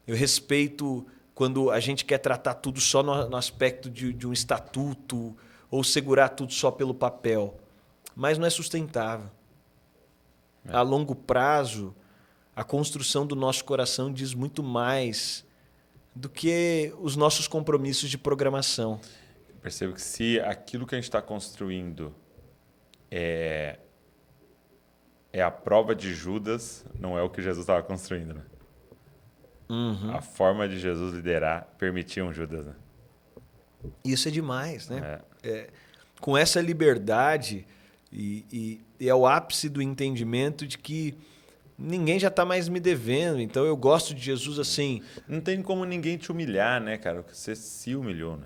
Eu respeito quando a gente quer tratar tudo só no aspecto de um estatuto ou segurar tudo só pelo papel. Mas não é sustentável. A longo prazo, a construção do nosso coração diz muito mais do que os nossos compromissos de programação. Eu percebo que se aquilo que a gente está construindo é a prova de Judas, não é o que Jesus estava construindo, né? A forma de Jesus liderar permitia um Judas, né? Isso é demais, né? Com essa liberdade e é o ápice do entendimento de que ninguém já está mais me devendo. Então eu gosto de Jesus assim. Não tem como ninguém te humilhar, né, cara? Você se humilhou, né?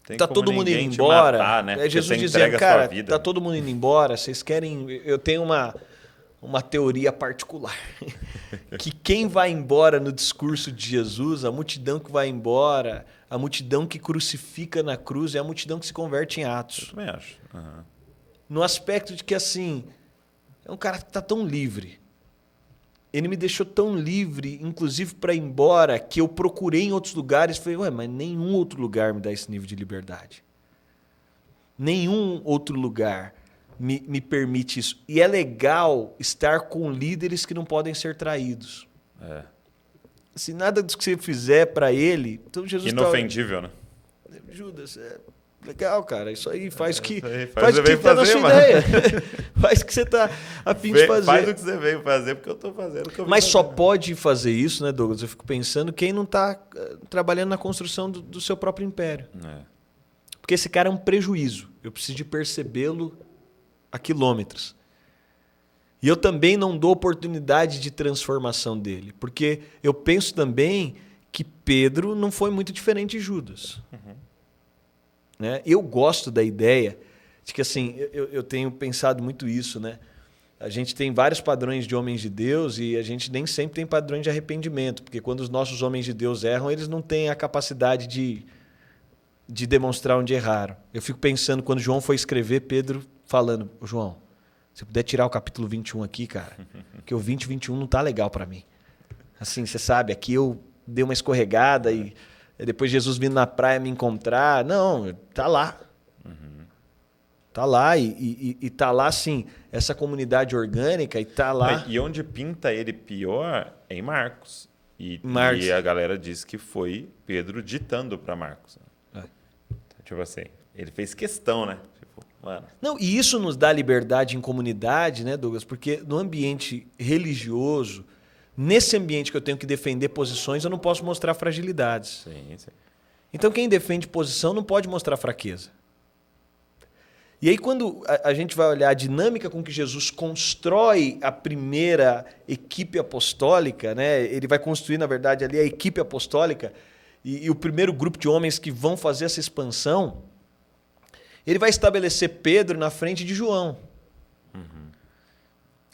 Tem tá como todo mundo indo ninguém te embora. matar, né? Porque Jesus você dizendo, entrega a cara, sua vida. tá todo mundo indo embora. Vocês querem? Eu tenho uma teoria particular que quem vai embora no discurso de Jesus, a multidão que vai embora, a multidão que crucifica na cruz é a multidão que se converte em Atos. Eu também acho. No aspecto de que assim é um cara que está tão livre. Ele me deixou tão livre, inclusive para ir embora, que eu procurei em outros lugares. Falei, ué, mas nenhum outro lugar me dá esse nível de liberdade. Nenhum outro lugar me permite isso. E é legal estar com líderes que não podem ser traídos. Se nada do que você fizer para ele... Então Jesus inofendível, né? Judas, legal, cara. Isso aí faz o que faz o que tá na sua ideia. Faz o que você está a fim de fazer. Faz o que você veio fazer, porque eu estou fazendo o que eu Mas só pode fazer isso, né, Douglas? Eu fico pensando quem não está trabalhando na construção do seu próprio império. Porque esse cara é um prejuízo. Eu preciso de percebê-lo a quilômetros. E eu também não dou oportunidade de transformação dele. Porque eu penso também que Pedro não foi muito diferente de Judas. Né? Eu gosto da ideia de que, assim, eu tenho pensado muito isso, né? A gente tem vários padrões de homens de Deus e a gente nem sempre tem padrões de arrependimento, porque quando os nossos homens de Deus erram, eles não têm a capacidade de demonstrar onde erraram. Eu fico pensando, quando João foi escrever, Pedro falando, João, se puder tirar o capítulo 21 aqui, cara, porque o 20 e 21 não tá legal para mim. Assim, você sabe, aqui eu dei uma escorregada e depois Jesus vindo na praia me encontrar. Não, tá lá. Tá lá e tá lá, assim, essa comunidade orgânica e tá lá. E onde pinta ele pior é em Marcos. E a galera diz que foi Pedro ditando para Marcos. Tipo assim, ele fez questão, né? Tipo, mano. Não, e isso nos dá liberdade em comunidade, né, Douglas? Porque no ambiente religioso, nesse ambiente que eu tenho que defender posições, eu não posso mostrar fragilidades. Sim. Então quem defende posição não pode mostrar fraqueza. E aí quando a gente vai olhar a dinâmica com que Jesus constrói a primeira equipe apostólica, né? Ele vai construir, na verdade, ali a equipe apostólica e o primeiro grupo de homens que vão fazer essa expansão, ele vai estabelecer Pedro na frente de João.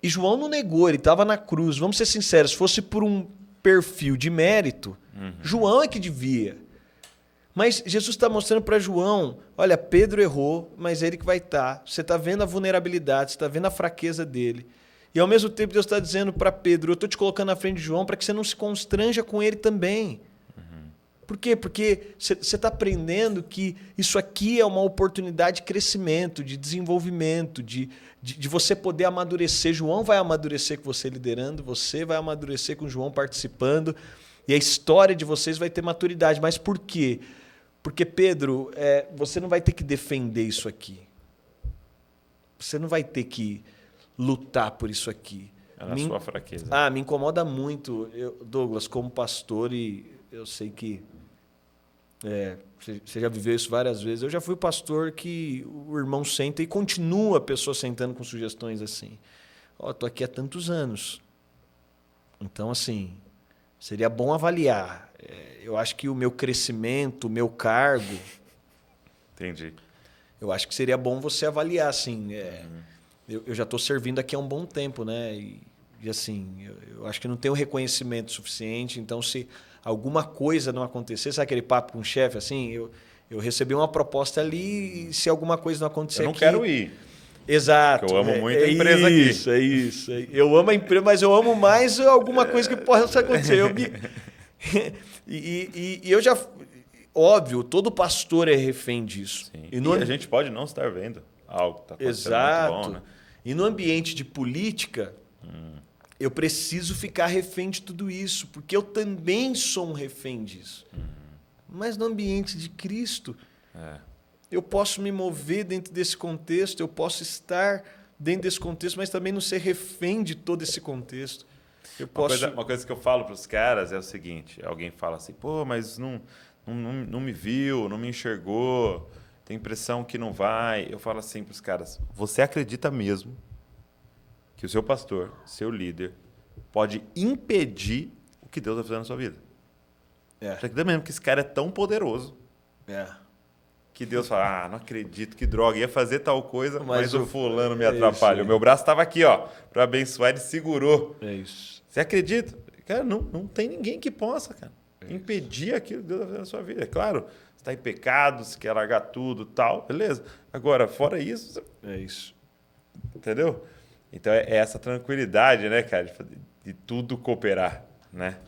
E João não negou, ele estava na cruz. Vamos ser sinceros, se fosse por um perfil de mérito, João é que devia. Mas Jesus está mostrando para João, olha, Pedro errou, mas é ele que vai estar. Você está vendo a vulnerabilidade, você está vendo a fraqueza dele. E ao mesmo tempo Deus está dizendo para Pedro, eu estou te colocando na frente de João para que você não se constranja com ele também. Por quê? Porque você está aprendendo que isso aqui é uma oportunidade de crescimento, de desenvolvimento, de você poder amadurecer. João vai amadurecer com você liderando, você vai amadurecer com João participando, e a história de vocês vai ter maturidade. Mas por quê? Porque, Pedro, você não vai ter que defender isso aqui. Você não vai ter que lutar por isso aqui. É na sua fraqueza. Me incomoda muito, Douglas, como pastor, e eu sei que você já viveu isso várias vezes. Eu já fui pastor que o irmão senta e continua a pessoa sentando com sugestões assim. Estou aqui há tantos anos. Então, assim, seria bom avaliar. Eu acho que o meu crescimento, o meu cargo... Entendi. Eu acho que seria bom você avaliar, assim. Eu já estou servindo aqui há um bom tempo, né? E assim, eu acho que não tenho reconhecimento suficiente. Então, se alguma coisa não acontecer, sabe aquele papo com o chefe, assim? Eu recebi uma proposta ali e se alguma coisa não acontecer eu não aqui... quero ir. Exato. Porque eu amo muito a empresa aqui. É isso. Eu amo a empresa, mas eu amo mais alguma coisa que possa acontecer. E eu já... Óbvio, todo pastor é refém disso. Sim. E a gente pode não estar vendo algo que está acontecendo muito bom, né? E no ambiente de política, eu preciso ficar refém de tudo isso, porque eu também sou um refém disso. Mas no ambiente de Cristo, eu posso me mover dentro desse contexto, eu posso estar dentro desse contexto, mas também não ser refém de todo esse contexto. Eu posso... Uma coisa que eu falo para os caras é o seguinte, alguém fala assim, pô, mas não me viu, não me enxergou, tem impressão que não vai. Eu falo assim para os caras, você acredita mesmo que o seu pastor, seu líder, pode impedir o que Deus vai fazer na sua vida? Você acredita mesmo que esse cara é tão poderoso que Deus fala, não acredito, que droga, ia fazer tal coisa, mas o fulano me atrapalhou. Meu braço estava aqui, ó, para abençoar, ele segurou. É isso. Você acredita? Cara, não tem ninguém que possa, cara, impedir aquilo que Deus vai fazer na sua vida. É claro, você está em pecado, você quer largar tudo, tal, beleza. Agora, fora isso... É isso. Entendeu? Então, é essa tranquilidade, né, cara, de tudo cooperar, né?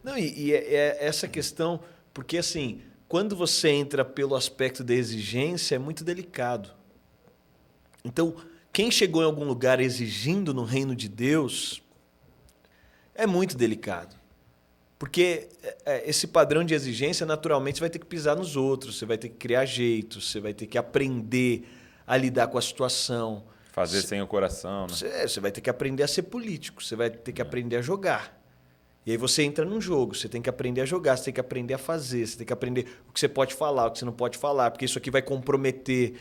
Não, e é essa questão, porque assim, quando você entra pelo aspecto da exigência, é muito delicado. Então, quem chegou em algum lugar exigindo no reino de Deus é muito delicado. Porque esse padrão de exigência, naturalmente, você vai ter que pisar nos outros, você vai ter que criar jeitos, você vai ter que aprender a lidar com a situação. Fazer sem o coração, né? Você vai ter que aprender a ser político, você vai ter que aprender a jogar. E aí você entra num jogo, você tem que aprender a jogar, você tem que aprender a fazer, você tem que aprender o que você pode falar, o que você não pode falar, porque isso aqui vai comprometer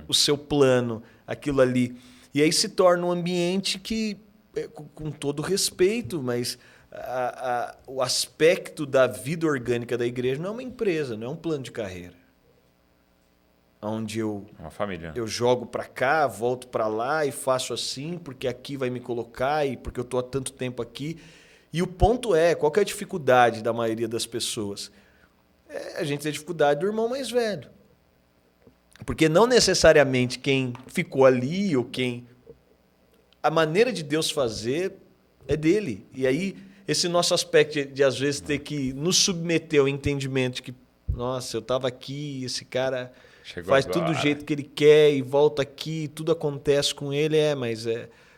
o seu plano, aquilo ali. E aí se torna um ambiente que, com todo respeito, mas o aspecto da vida orgânica da igreja não é uma empresa, não é um plano de carreira. Onde uma família. Eu jogo para cá, volto para lá e faço assim, porque aqui vai me colocar e porque eu estou há tanto tempo aqui. E o ponto qual que é a dificuldade da maioria das pessoas? A gente tem a dificuldade do irmão mais velho. Porque não necessariamente quem ficou ali ou quem... A maneira de Deus fazer é dele. E aí, esse nosso aspecto de às vezes, ter que nos submeter ao entendimento de que, nossa, eu estava aqui, esse cara faz tudo do jeito que ele quer e volta aqui, tudo acontece com ele, mas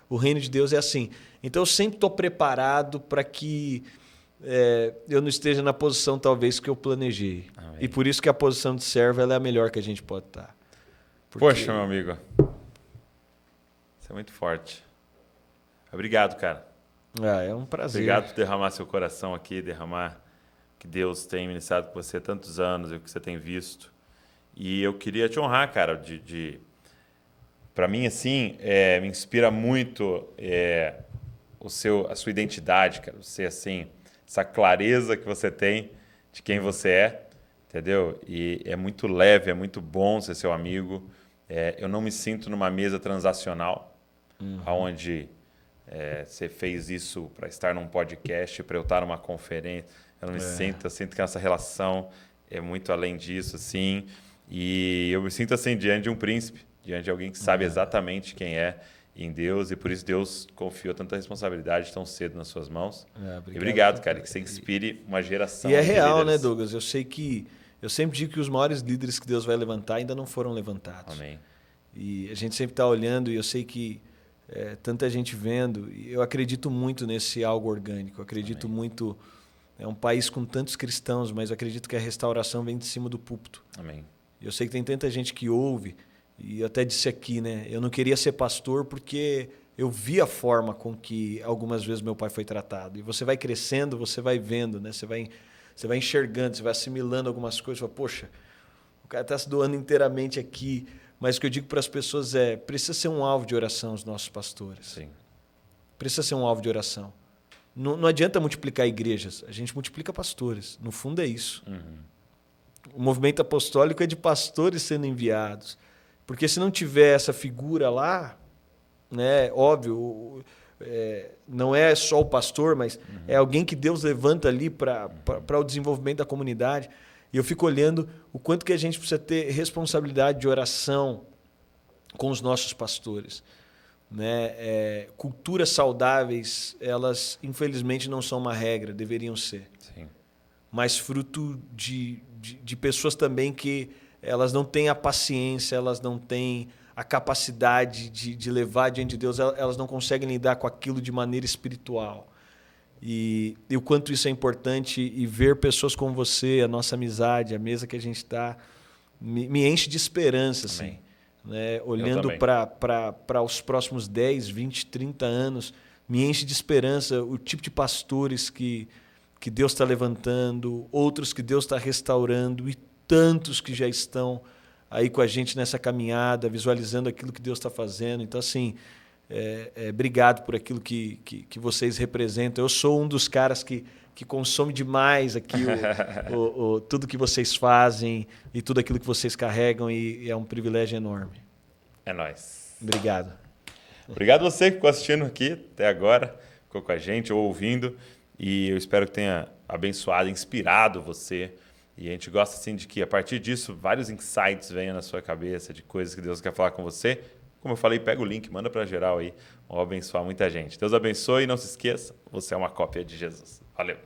o reino de Deus é assim. Então, eu sempre estou preparado para que eu não esteja na posição, talvez, que eu planejei. Amém. E por isso que a posição de servo ela é a melhor que a gente pode estar. Porque... Poxa, meu amigo. Isso é muito forte. Obrigado, cara. É um prazer. Obrigado por derramar seu coração aqui, derramar o que Deus tem ministrado com você há tantos anos e o que você tem visto. E eu queria te honrar, cara, para mim, assim, me inspira muito... a sua identidade, cara, você assim, essa clareza que você tem de quem você é, entendeu? E é muito leve, é muito bom ser seu amigo. Eu não me sinto numa mesa transacional, onde você fez isso para estar num podcast, para eu estar numa conferência. Eu não me sinto, eu sinto que essa relação é muito além disso, assim. E eu me sinto assim diante de um príncipe, diante de alguém que sabe exatamente quem é em Deus, e por isso Deus confiou tanta responsabilidade tão cedo nas suas mãos. Obrigado, cara, que você inspire uma geração. E é real, líderes. Né, Douglas? Eu sempre digo que os maiores líderes que Deus vai levantar ainda não foram levantados. Amém. E a gente sempre está olhando, e eu sei que tanta gente vendo, e eu acredito muito nesse algo orgânico, eu acredito Amém. muito... É um país com tantos cristãos, mas eu acredito que a restauração vem de cima do púlpito. Amém. Eu sei que tem tanta gente que ouve, e eu até disse aqui, né? Eu não queria ser pastor porque eu vi a forma com que algumas vezes meu pai foi tratado. E você vai crescendo, você vai vendo, né? Você vai enxergando, você vai assimilando algumas coisas. Você fala, poxa, o cara está se doando inteiramente aqui. Mas o que eu digo para as pessoas precisa ser um alvo de oração os nossos pastores. Sim. Precisa ser um alvo de oração. Não adianta multiplicar igrejas, a gente multiplica pastores. No fundo é isso. O movimento apostólico é de pastores sendo enviados. Porque se não tiver essa figura lá, né, óbvio, não é só o pastor, mas é alguém que Deus levanta ali para o desenvolvimento da comunidade. E eu fico olhando o quanto que a gente precisa ter responsabilidade de oração com os nossos pastores. Né? Culturas saudáveis, elas infelizmente não são uma regra, deveriam ser. Sim. mas fruto de pessoas também que elas não têm a paciência, elas não têm a capacidade de levar diante de Deus, elas não conseguem lidar com aquilo de maneira espiritual. E o quanto isso é importante, e ver pessoas como você, a nossa amizade, a mesa que a gente está, me enche de esperança. Assim, né? Olhando para os próximos 10, 20, 30 anos, me enche de esperança o tipo de pastores que Deus está levantando, outros que Deus está restaurando, e tantos que já estão aí com a gente nessa caminhada, visualizando aquilo que Deus está fazendo. Então, assim, obrigado por aquilo que vocês representam. Eu sou um dos caras que consome demais aqui tudo que vocês fazem e tudo aquilo que vocês carregam, e é um privilégio enorme. É nóis. Obrigado. Obrigado você que ficou assistindo aqui até agora, ficou com a gente ou ouvindo, e eu espero que tenha abençoado, inspirado você. E a gente gosta assim de que a partir disso vários insights venham na sua cabeça de coisas que Deus quer falar com você. Como eu falei, pega o link, manda para geral aí, vamos abençoar muita gente. Deus abençoe e não se esqueça, você é uma cópia de Jesus. Valeu!